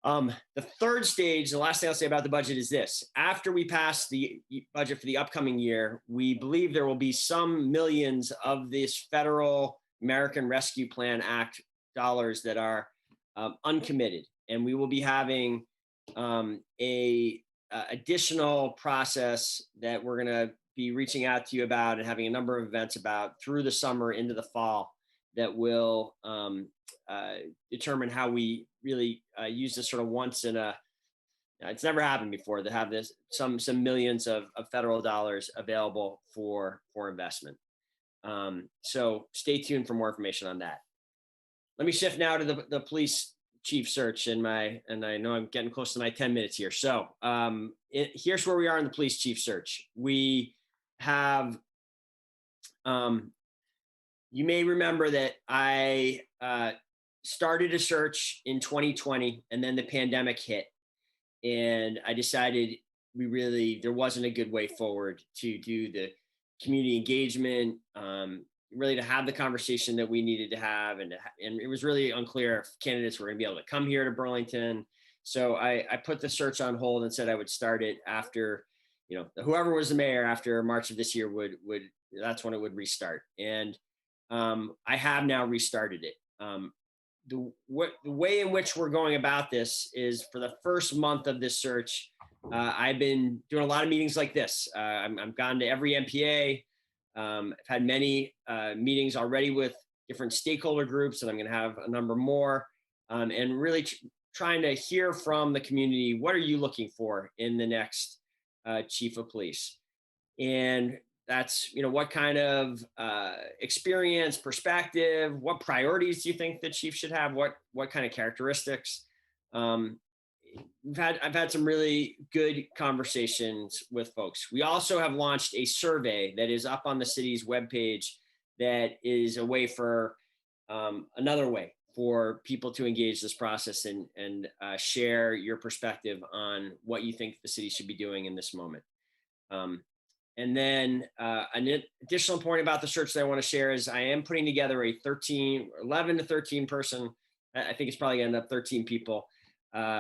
The third stage, the last thing I'll say about the budget is this. After we pass the budget for the upcoming year, we believe there will be some millions of this federal American Rescue Plan Act dollars that are uncommitted. And we will be having a additional process that we're going to be reaching out to you about and having a number of events about through the summer into the fall that will determine how we really use this sort of once in a, it's never happened before to have this, some millions of federal dollars available for investment. So stay tuned for more information on that. Let me shift now to the police chief search and I know I'm getting close to my 10 minutes here. So here's where we are in the police chief search. We have, you may remember that I started a search in 2020 and then the pandemic hit. And I decided there wasn't a good way forward to do the community engagement, really to have the conversation that we needed to have. And it was really unclear if candidates were gonna be able to come here to Burlington. So I put the search on hold and said I would start it after, whoever was the mayor after March of this year that's when it would restart. And I have now restarted it. The way in which we're going about this is for the first month of this search, I've been doing a lot of meetings like this. I've gone to every NPA. I've had many meetings already with different stakeholder groups, and I'm going to have a number more. And really trying to hear from the community, what are you looking for in the next chief of police? And that's, what kind of experience, perspective, what priorities do you think the chief should have? What kind of characteristics? I've had some really good conversations with folks. We also have launched a survey that is up on the city's webpage that is a way for another way for people to engage this process and share your perspective on what you think the city should be doing in this moment. And then an additional point about the search that I want to share is I am putting together a 11 to 13 person, I think it's probably going to end up 13 people,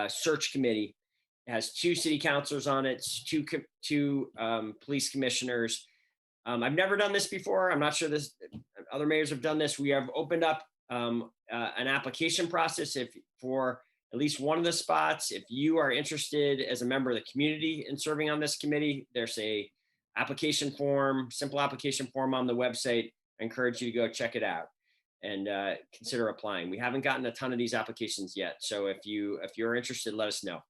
search committee. It has 2 city councilors on it, 2 police commissioners. I've never done this before. I'm not sure other mayors have done this. We have opened up an application process for at least one of the spots. If you are interested as a member of the community in serving on this committee, there's a simple application form on the website. I encourage you to go check it out and consider applying. We haven't gotten a ton of these applications yet. So if you're interested, let us know.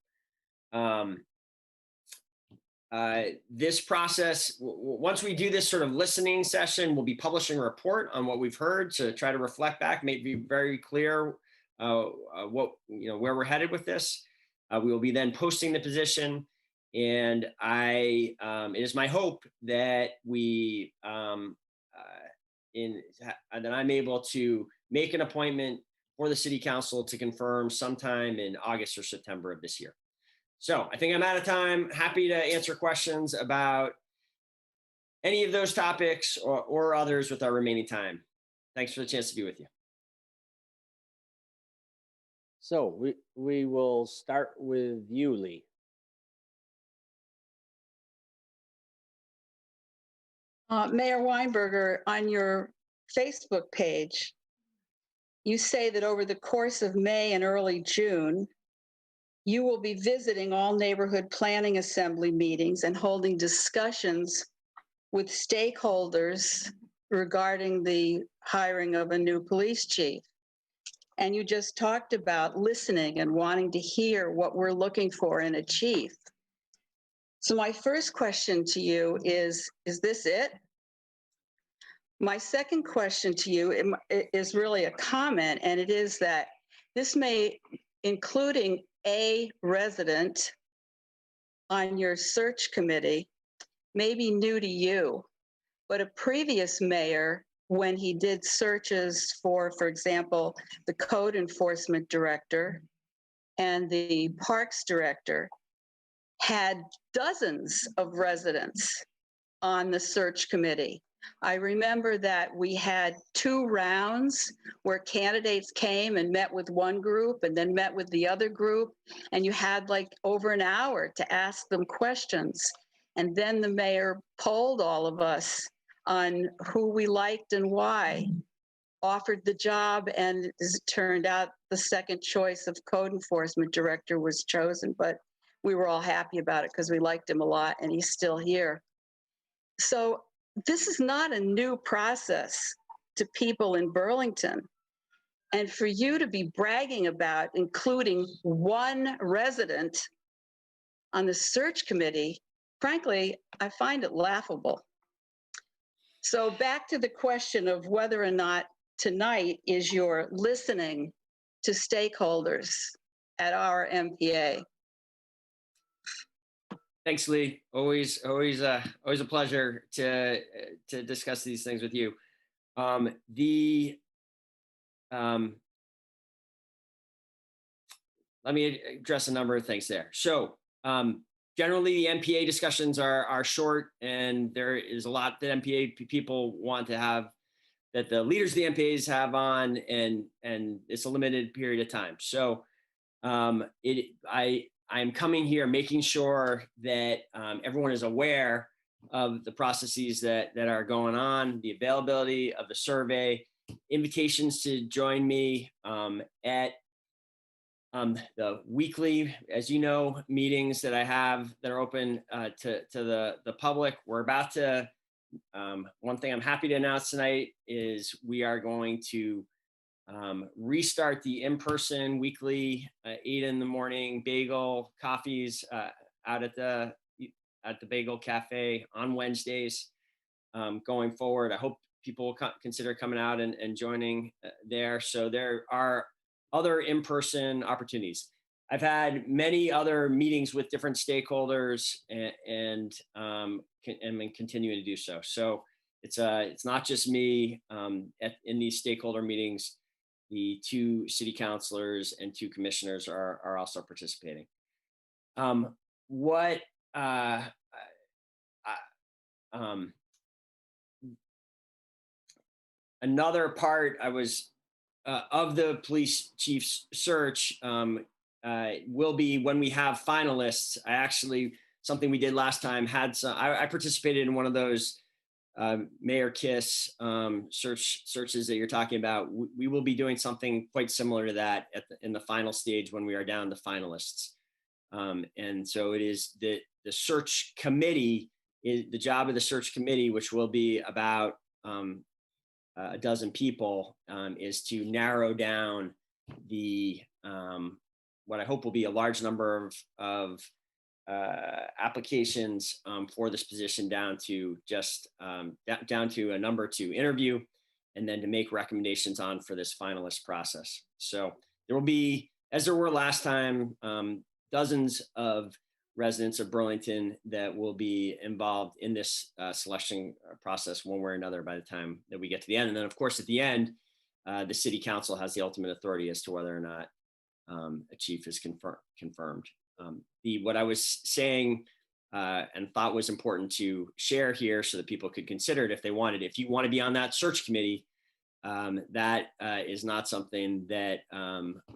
This process, once we do this sort of listening session, we'll be publishing a report on what we've heard to try to reflect back, make it very clear where we're headed with this. We will be then posting the position. And it is my hope that that I'm able to make an appointment for the city council to confirm sometime in August or September of this year. So I think I'm out of time. Happy to answer questions about any of those topics or others with our remaining time. Thanks for the chance to be with you. So we will start with you, Lee. Mayor Weinberger, on your Facebook page, you say that over the course of May and early June, you will be visiting all neighborhood planning assembly meetings and holding discussions with stakeholders regarding the hiring of a new police chief. And you just talked about listening and wanting to hear what we're looking for in a chief. So my first question to you is this it? My second question to you is really a comment, and it is that this may, including a resident on your search committee, may be new to you, but a previous mayor, when he did searches for example, the code enforcement director and the parks director, had dozens of residents on the search committee. I remember that we had 2 rounds where candidates came and met with one group and then met with the other group, and you had like over an hour to ask them questions. And then the mayor polled all of us on who we liked and why, offered the job, and as it turned out, the second choice of code enforcement director was chosen, but we were all happy about it because we liked him a lot and he's still here. So this is not a new process to people in Burlington. And for you to be bragging about including one resident on the search committee, frankly, I find it laughable. So back to the question of whether or not tonight is your listening to stakeholders at our NPA. Thanks, Lee. Always a pleasure to discuss these things with you. Let me address a number of things there. So generally, the NPA discussions are short, and there is a lot that NPA people want to have, that the leaders of the NPAs have on, and it's a limited period of time. So I'm coming here making sure that everyone is aware of the processes that are going on, the availability of the survey, invitations to join me at the weekly, as you know, meetings that I have that are open to the public. We're about to, one thing I'm happy to announce tonight is we are going to restart the in-person weekly 8 in the morning bagel coffees out at the Bagel Cafe on Wednesdays going forward. I hope people will consider coming out and joining there. So there are other in-person opportunities. I've had many other meetings with different stakeholders and continuing to do so. So it's not just me in these stakeholder meetings. The 2 city councilors and 2 commissioners are also participating. Another part of the police chief's search will be when we have finalists. Something we did last time I participated in one of those Mayor Kiss searches that you're talking about. We will be doing something quite similar to that in the final stage when we are down to finalists. And so it is the search committee, is the job of the search committee, which will be about a dozen people, is to narrow down the what I hope will be a large number of applications for this position down to just down to a number to interview, and then to make recommendations on for this finalist process. So there will be, as there were last time, dozens of residents of Burlington that will be involved in this selection process one way or another by the time that we get to the end. And then of course, at the end, the city council has the ultimate authority as to whether or not a chief is confirmed. What I was saying and thought was important to share here so that people could consider it if they wanted. If you want to be on that search committee, that is not something that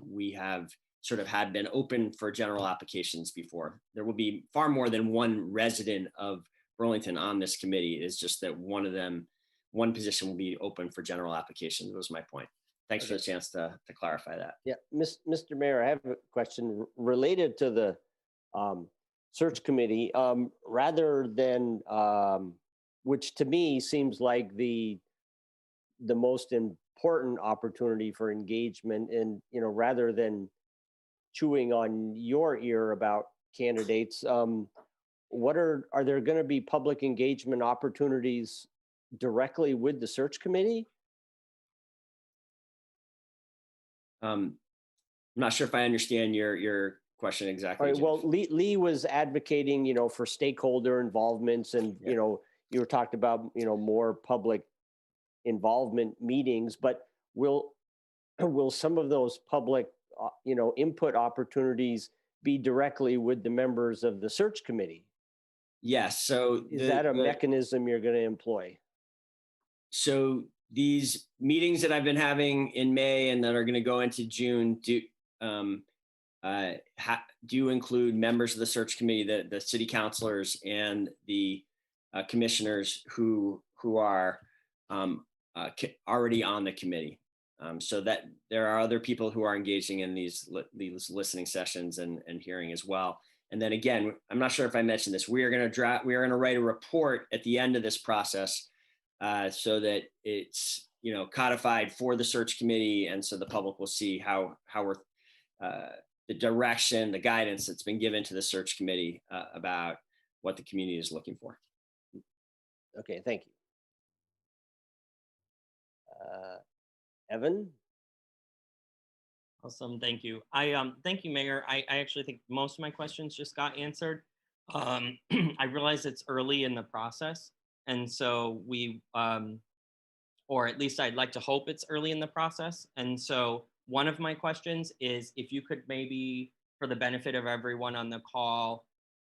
we have sort of had been open for general applications before. There will be far more than one resident of Burlington on this committee. It's just that one position will be open for general applications. That was my point. thanks for the chance to clarify that. Yeah, Mr. Mayor, I have a question related to the search committee. Rather than, which to me seems like the most important opportunity for engagement, and rather than chewing on your ear about candidates, are there going to be public engagement opportunities directly with the search committee? I'm not sure if I understand your question exactly. All right, well, Lee was advocating, for stakeholder involvements, and you were talked about, more public involvement meetings, but will some of those public, input opportunities be directly with the members of the search committee? Yes. So is that a mechanism you're going to employ? So these meetings that I've been having in May and that are going to go into June do include members of the search committee, the city councilors and the commissioners who are already on the committee. So that there are other people who are engaging in these listening sessions and hearing as well. And then again, I'm not sure if I mentioned this, we are going to write a report at the end of this process so that it's, codified for the search committee. And so the public will see how we're, the direction, the guidance that's been given to the search committee about what the community is looking for. Okay, thank you. Evan? Awesome, thank you. Thank you, Mayor. I actually think most of my questions just got answered. I realize it's early in the process, and so or at least I'd like to hope it's early in the process. And so one of my questions is if you could maybe, for the benefit of everyone on the call,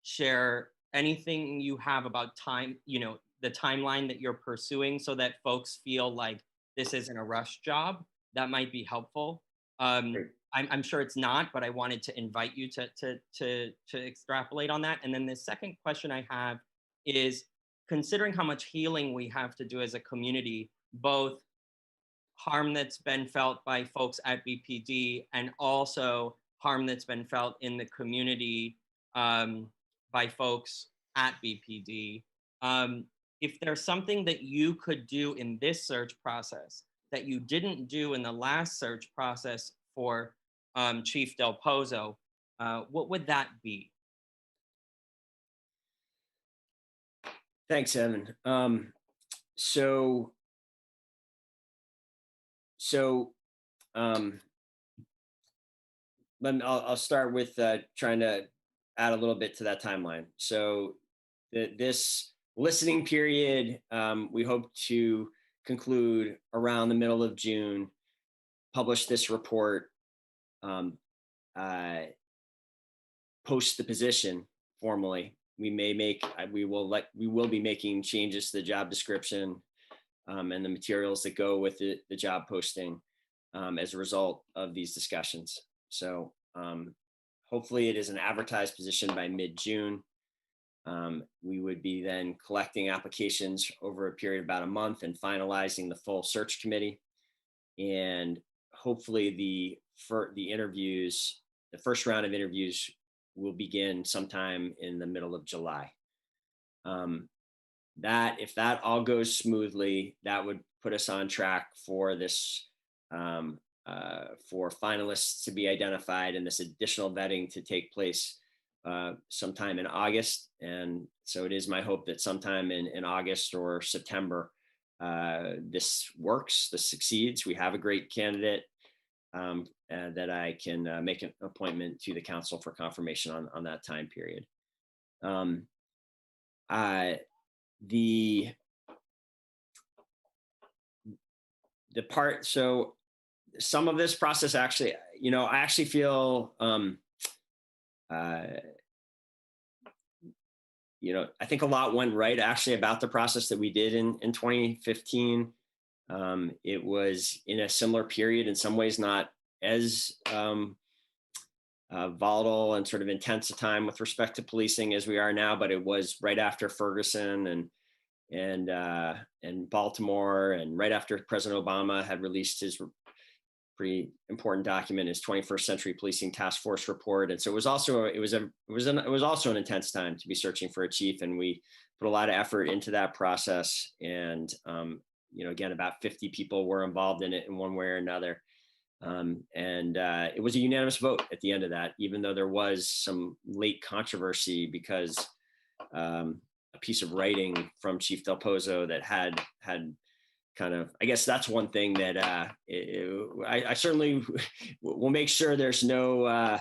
share anything you have about time, the timeline that you're pursuing so that folks feel like this isn't a rush job. That might be helpful. I'm sure it's not, but I wanted to invite you to extrapolate on that. And then the second question I have is, considering how much healing we have to do as a community, both harm that's been felt by folks at BPD and also harm that's been felt in the community by folks at BPD, if there's something that you could do in this search process that you didn't do in the last search process for Chief Del Pozo, what would that be? Thanks, Evan. I'll start with trying to add a little bit to that timeline. So this listening period, we hope to conclude around the middle of June, publish this report, post the position formally. We will be making changes to the job description and the materials that go with the job posting as a result of these discussions. So hopefully it is an advertised position by mid-June. We would be then collecting applications over a period of about a month and finalizing the full search committee. And hopefully the first round of interviews will begin sometime in the middle of July. If that all goes smoothly, that would put us on track for this, for finalists to be identified and this additional vetting to take place sometime in August. And so it is my hope that sometime in August or September, this works, this succeeds. We have a great candidate that I can make an appointment to the council for confirmation on that time period. So some of this process actually, I actually feel, I think a lot went right actually about the process that we did in 2015. It was in a similar period, in some ways not as volatile and sort of intense a time with respect to policing as we are now, but it was right after Ferguson and Baltimore, and right after President Obama had released pretty important document, his 21st Century Policing Task Force report. And so it was also an intense time to be searching for a chief, and we put a lot of effort into that process. And again, about 50 people were involved in it in one way or another. It was a unanimous vote at the end of that, even though there was some late controversy because a piece of writing from Chief Del Pozo that had kind of, I guess that's one thing that I certainly will make sure there's no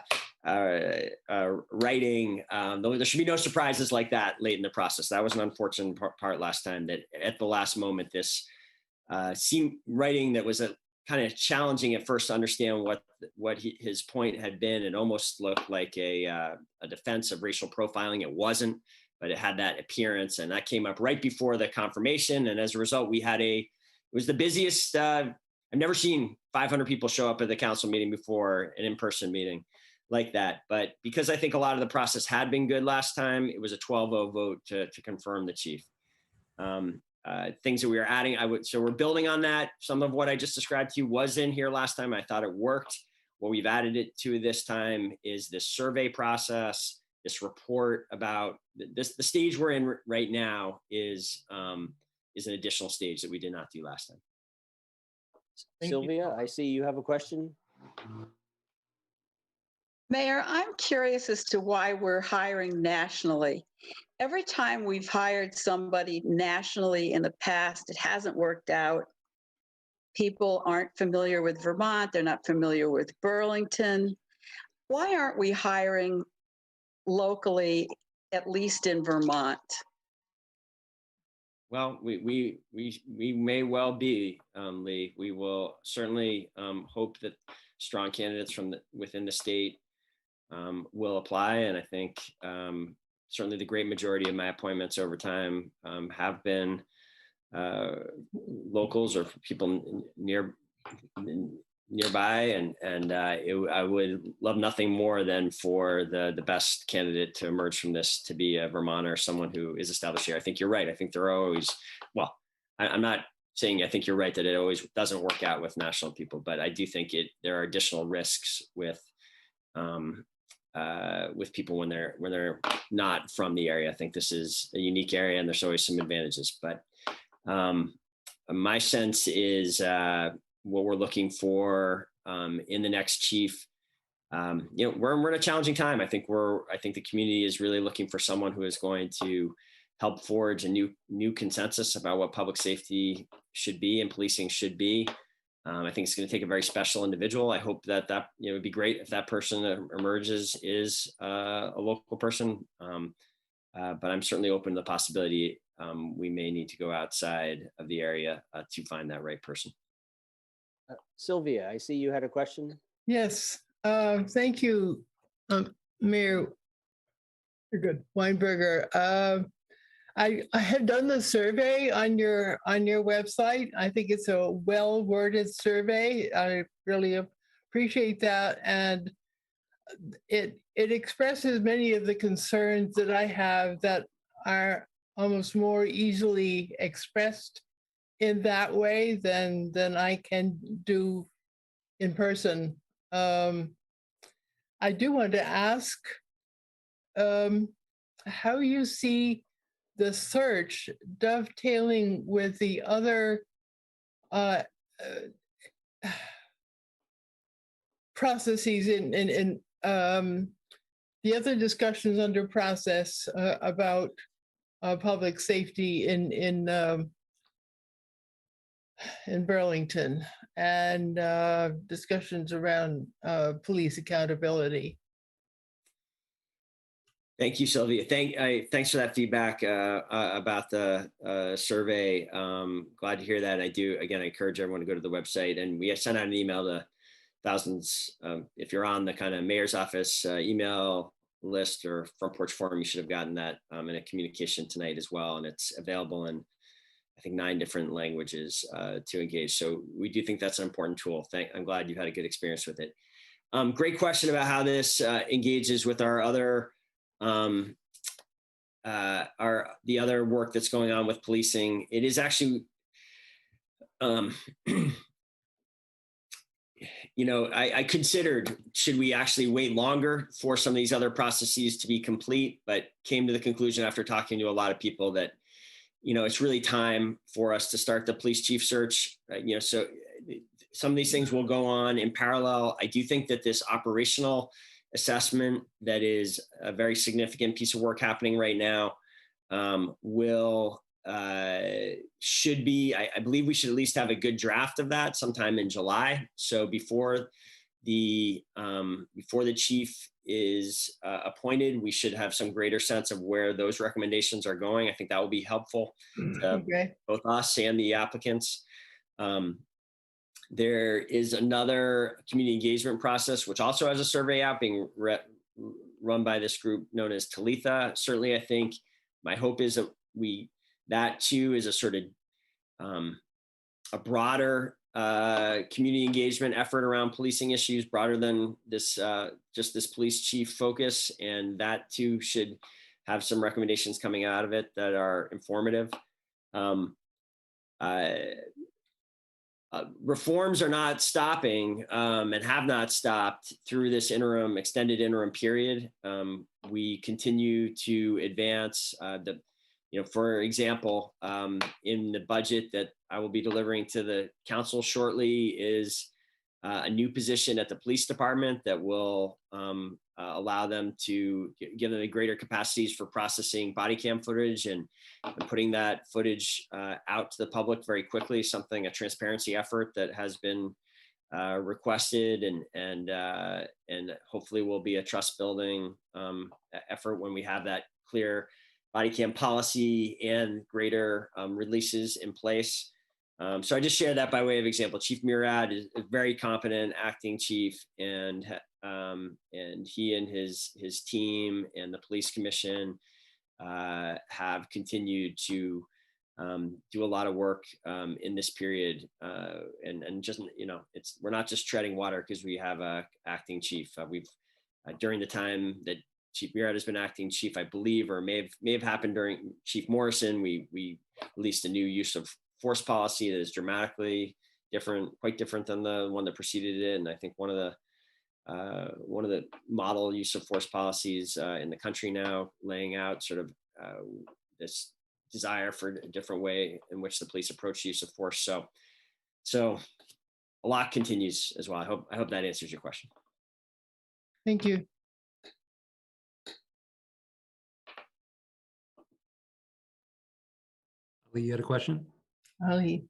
writing. There should be no surprises like that late in the process. That was an unfortunate part last time, that at the last moment, this seemed writing that was kind of challenging at first to understand what his point had been. It almost looked like a defense of racial profiling. It wasn't, but it had that appearance, and that came up right before the confirmation. And as a result, it was the busiest. I've never seen 500 people show up at the council meeting before, an in-person meeting like that. But because I think a lot of the process had been good last time, it was a 12-0 vote to confirm the chief. Things that we are adding, so we're building on that. Some of what I just described to you was in here last time. I thought it worked. What we've added it to this time is this survey process, this report about this. The stage we're in right now is an additional stage that we did not do last time. Sylvia, I see you have a question. Mayor, I'm curious as to why we're hiring nationally. Every time we've hired somebody nationally in the past, it hasn't worked out. People aren't familiar with Vermont. They're not familiar with Burlington. Why aren't we hiring locally, at least in Vermont? Well, we may well be, Lee. We will certainly hope that strong candidates from within the state will apply. And I think certainly the great majority of my appointments over time have been locals or people nearby. And I would love nothing more than for the best candidate to emerge from this to be a Vermonter, someone who is established here. I think you're right. I think there are always, well, I'm not saying I think you're right that it always doesn't work out with national people, but I do think there are additional risks with people when they're not from the area. I think this is a unique area and there's always some advantages, but my sense is what we're looking for in the next chief. We're in a challenging time. I think the community is really looking for someone who is going to help forge a new consensus about what public safety should be and policing should be. I think it's going to take a very special individual. I hope that it would be great if that person emerges is a local person. But I'm certainly open to the possibility we may need to go outside of the area to find that right person. Sylvia, I see you had a question. Yes, thank you, Mayor. You're good, Weinberger. I have done the survey on your website. I think it's a well-worded survey. I really appreciate that, and it expresses many of the concerns that I have that are almost more easily expressed in that way than I can do in person. I do want to ask how you see the search dovetailing with the other processes in the other discussions under process about public safety in Burlington and discussions around police accountability. Thank you, Sylvia. Thanks for that feedback about the survey. Glad to hear that. I encourage everyone to go to the website, and we sent out an email to thousands. If you're on the kind of mayor's office email list or front porch forum, you should have gotten that in a communication tonight as well. And it's available in, I think, 9 different languages to engage. So we do think that's an important tool. I'm glad you've had a good experience with it. Great question about how this engages with our other the other work that's going on with policing. It is actually I considered, should we actually wait longer for some of these other processes to be complete, but came to the conclusion after talking to a lot of people that, it's really time for us to start the police chief search. So some of these things will go on in parallel. I do think that this operational assessment, that is a very significant piece of work happening right now, should be, I believe we should at least have a good draft of that sometime in July. So before the chief is appointed, we should have some greater sense of where those recommendations are going. I think that will be helpful to both us and the applicants. There is another community engagement process, which also has a survey out being run by this group known as Talitha. Certainly, I think my hope is that that too is a sort of a broader community engagement effort around policing issues, broader than this just this police chief focus, and that too should have some recommendations coming out of it that are informative. Reforms are not stopping and have not stopped through this extended interim period. We continue to advance for example, in the budget that I will be delivering to the council shortly is a new position at the police department that will allow them to give them greater capacities for processing body cam footage and putting that footage out to the public very quickly, a transparency effort that has been requested and hopefully will be a trust building effort when we have that clear body cam policy and greater releases in place. So I just share that by way of example. Chief Murad is a very competent acting chief, and he and his team and the police commission have continued to do a lot of work in this period, and just we're not just treading water because we have a acting chief. We've during the time that Chief Murad has been acting chief, I believe, or may have happened during Chief Morrison. We released a new use of force policy that is dramatically different, quite different than the one that preceded it. And I think one of the model use of force policies in the country now, laying out sort of this desire for a different way in which the police approach use of force. So a lot continues as well. I hope that answers your question. Thank you. Ali, you had a question? Ali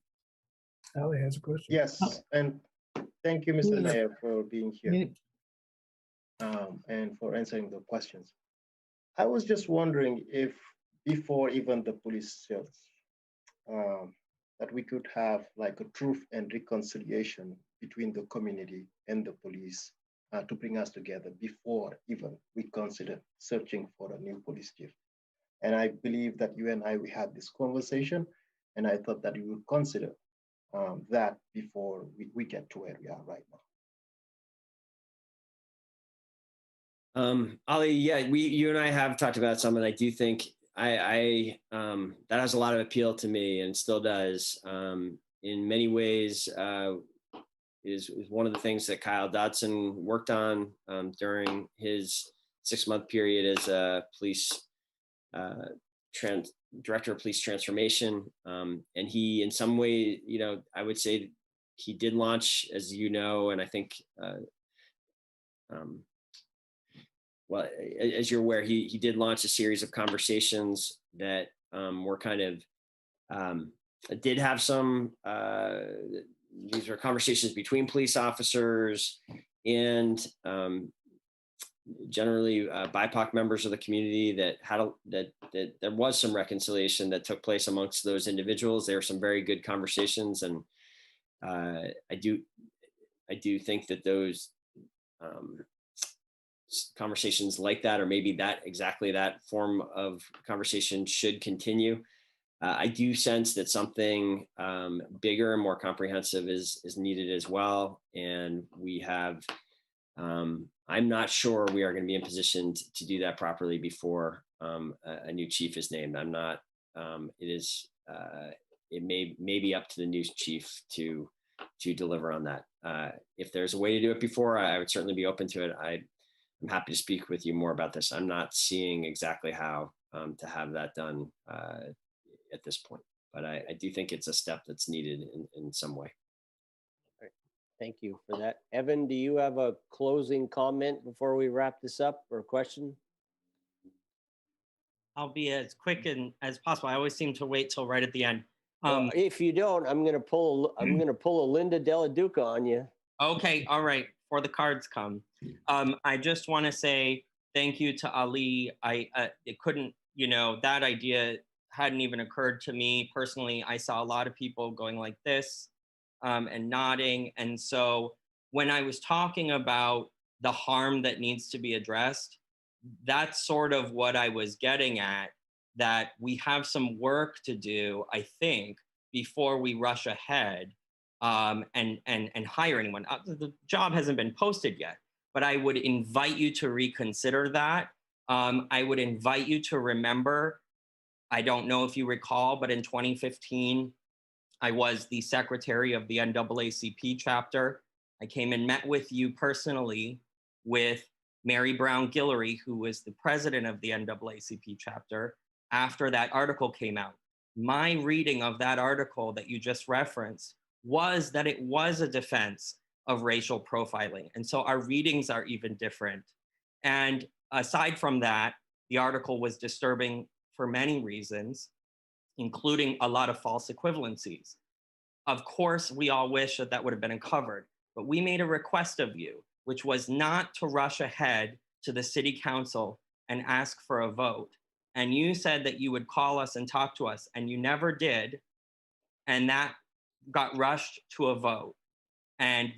has a question. Yes, and thank you, Mr. Mayor, for being here and for answering the questions. I was just wondering if before even the police search, that we could have like a truth and reconciliation between the community and the police to bring us together before even we consider searching for a new police chief. And I believe that you and we had this conversation, and I thought that you would consider that before we get to where we are right now. Ali, yeah, you and I have talked about some, and I do think that has a lot of appeal to me and still does. In many ways, is one of the things that Kyle Dodson worked on during his 6-month period as a police director of police transformation. And he, in some way, I would say he did launch, as you know, and I think, well, as you're aware, he did launch a series of conversations that were kind of, did have some, these are conversations between police officers and generally BIPOC members of the community that had that there was some reconciliation that took place amongst those individuals. There were some very good conversations, and I do think that those conversations like that, or maybe exactly that form of conversation, should continue. I do sense that something bigger and more comprehensive is needed as well, and we have. I'm not sure we are going to be in position to do that properly before a new chief is named. I'm not. It may be up to the new chief to to deliver on that. If there's a way to do it before, I would certainly be open to it. I'm happy to speak with you more about this. I'm not seeing exactly how to have that done at this point, but I do think it's a step that's needed in some way. Thank you for that. Evan, do you have a closing comment before we wrap this up, or a question? I'll be as quick and as possible. I always seem to wait till right at the end. Well, if you don't, I'm gonna pull a Linda Della Duca on you. Okay, all right. Before the cards come, I just want to say thank you to Ali. It couldn't, that idea hadn't even occurred to me personally. I saw a lot of people going like this and nodding, and so when I was talking about the harm that needs to be addressed, that's sort of what I was getting at. That we have some work to do, I think, before we rush ahead and hire anyone. The job hasn't been posted yet, but I would invite you to reconsider that. I would invite you to remember, I don't know if you recall, but in 2015, I was the secretary of the NAACP chapter. I came and met with you personally with Mary Brown Guillory, who was the president of the NAACP chapter, after that article came out. My reading of that article that you just referenced was that it was a defense of racial profiling. And so our readings are even different. And aside from that, the article was disturbing for many reasons, including a lot of false equivalencies. Of course, we all wish that that would have been uncovered, but we made a request of you, which was not to rush ahead to the city council and ask for a vote. And you said that you would call us and talk to us, and you never did. And that got rushed to a vote. And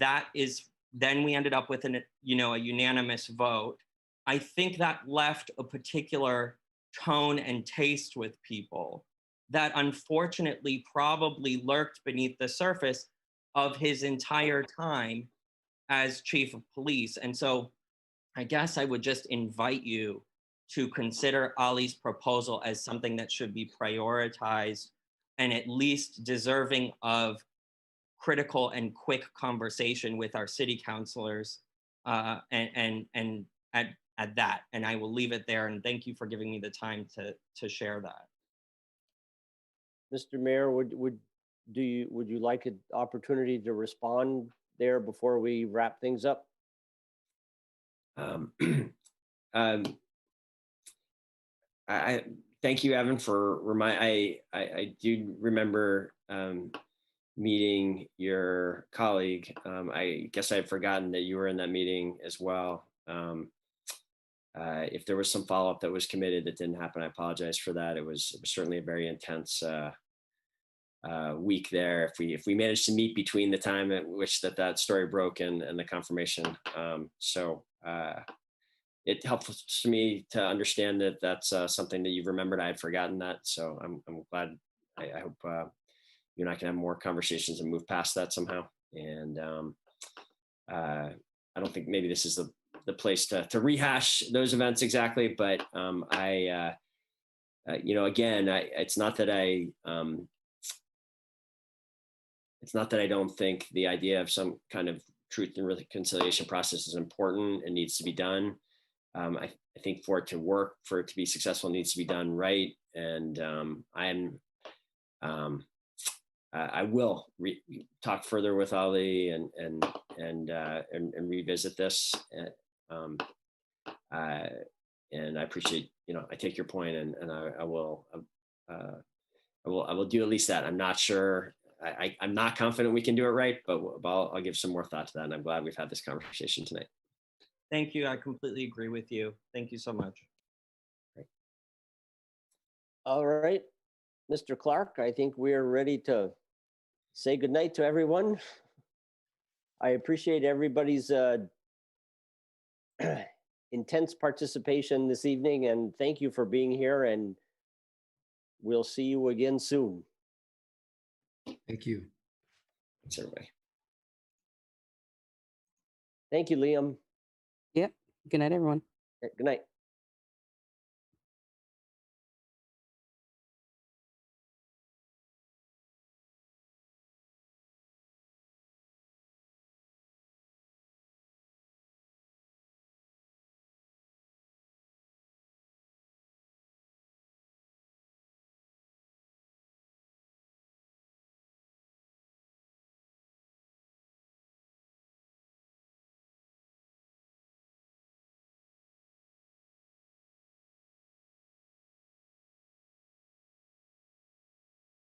then we ended up with a unanimous vote. I think that left a particular tone and taste with people that unfortunately probably lurked beneath the surface of his entire time as chief of police. And so I guess I would just invite you to consider Ali's proposal as something that should be prioritized and at least deserving of critical and quick conversation with our city councilors and at that. And I will leave it there. And thank you for giving me the time to share that. Mr. Mayor, would you like an opportunity to respond there before we wrap things up? I thank you, Evan, for I do remember meeting your colleague. I guess I had forgotten that you were in that meeting as well. If there was some follow-up that was committed that didn't happen, I apologize for that. It was certainly a very intense week there. If we managed to meet between the time at which that story broke and the confirmation, it helps to me to understand that that's something that you've remembered. I had forgotten that, so I'm glad. I hope you and I can have more conversations and move past that somehow. And I don't think maybe this is the place to rehash those events exactly, but again, it's not that I don't think the idea of some kind of truth and reconciliation process is important and needs to be done. I think for it to work, for it to be successful, it needs to be done right. And I will talk further with Ali and revisit this. And I appreciate, I take your point, and I will do at least that. I'm not sure. I'm not confident we can do it right, but I'll give some more thought to that. And I'm glad we've had this conversation tonight. Thank you. I completely agree with you. Thank you so much. Great. All right, Mr. Clark, I think we're ready to say goodnight to everyone. I appreciate everybody's intense participation this evening, and thank you for being here, and we'll see you again soon. Thank you. Thanks, everybody. Thank you, Liam. Yep. Good night, everyone. Good night.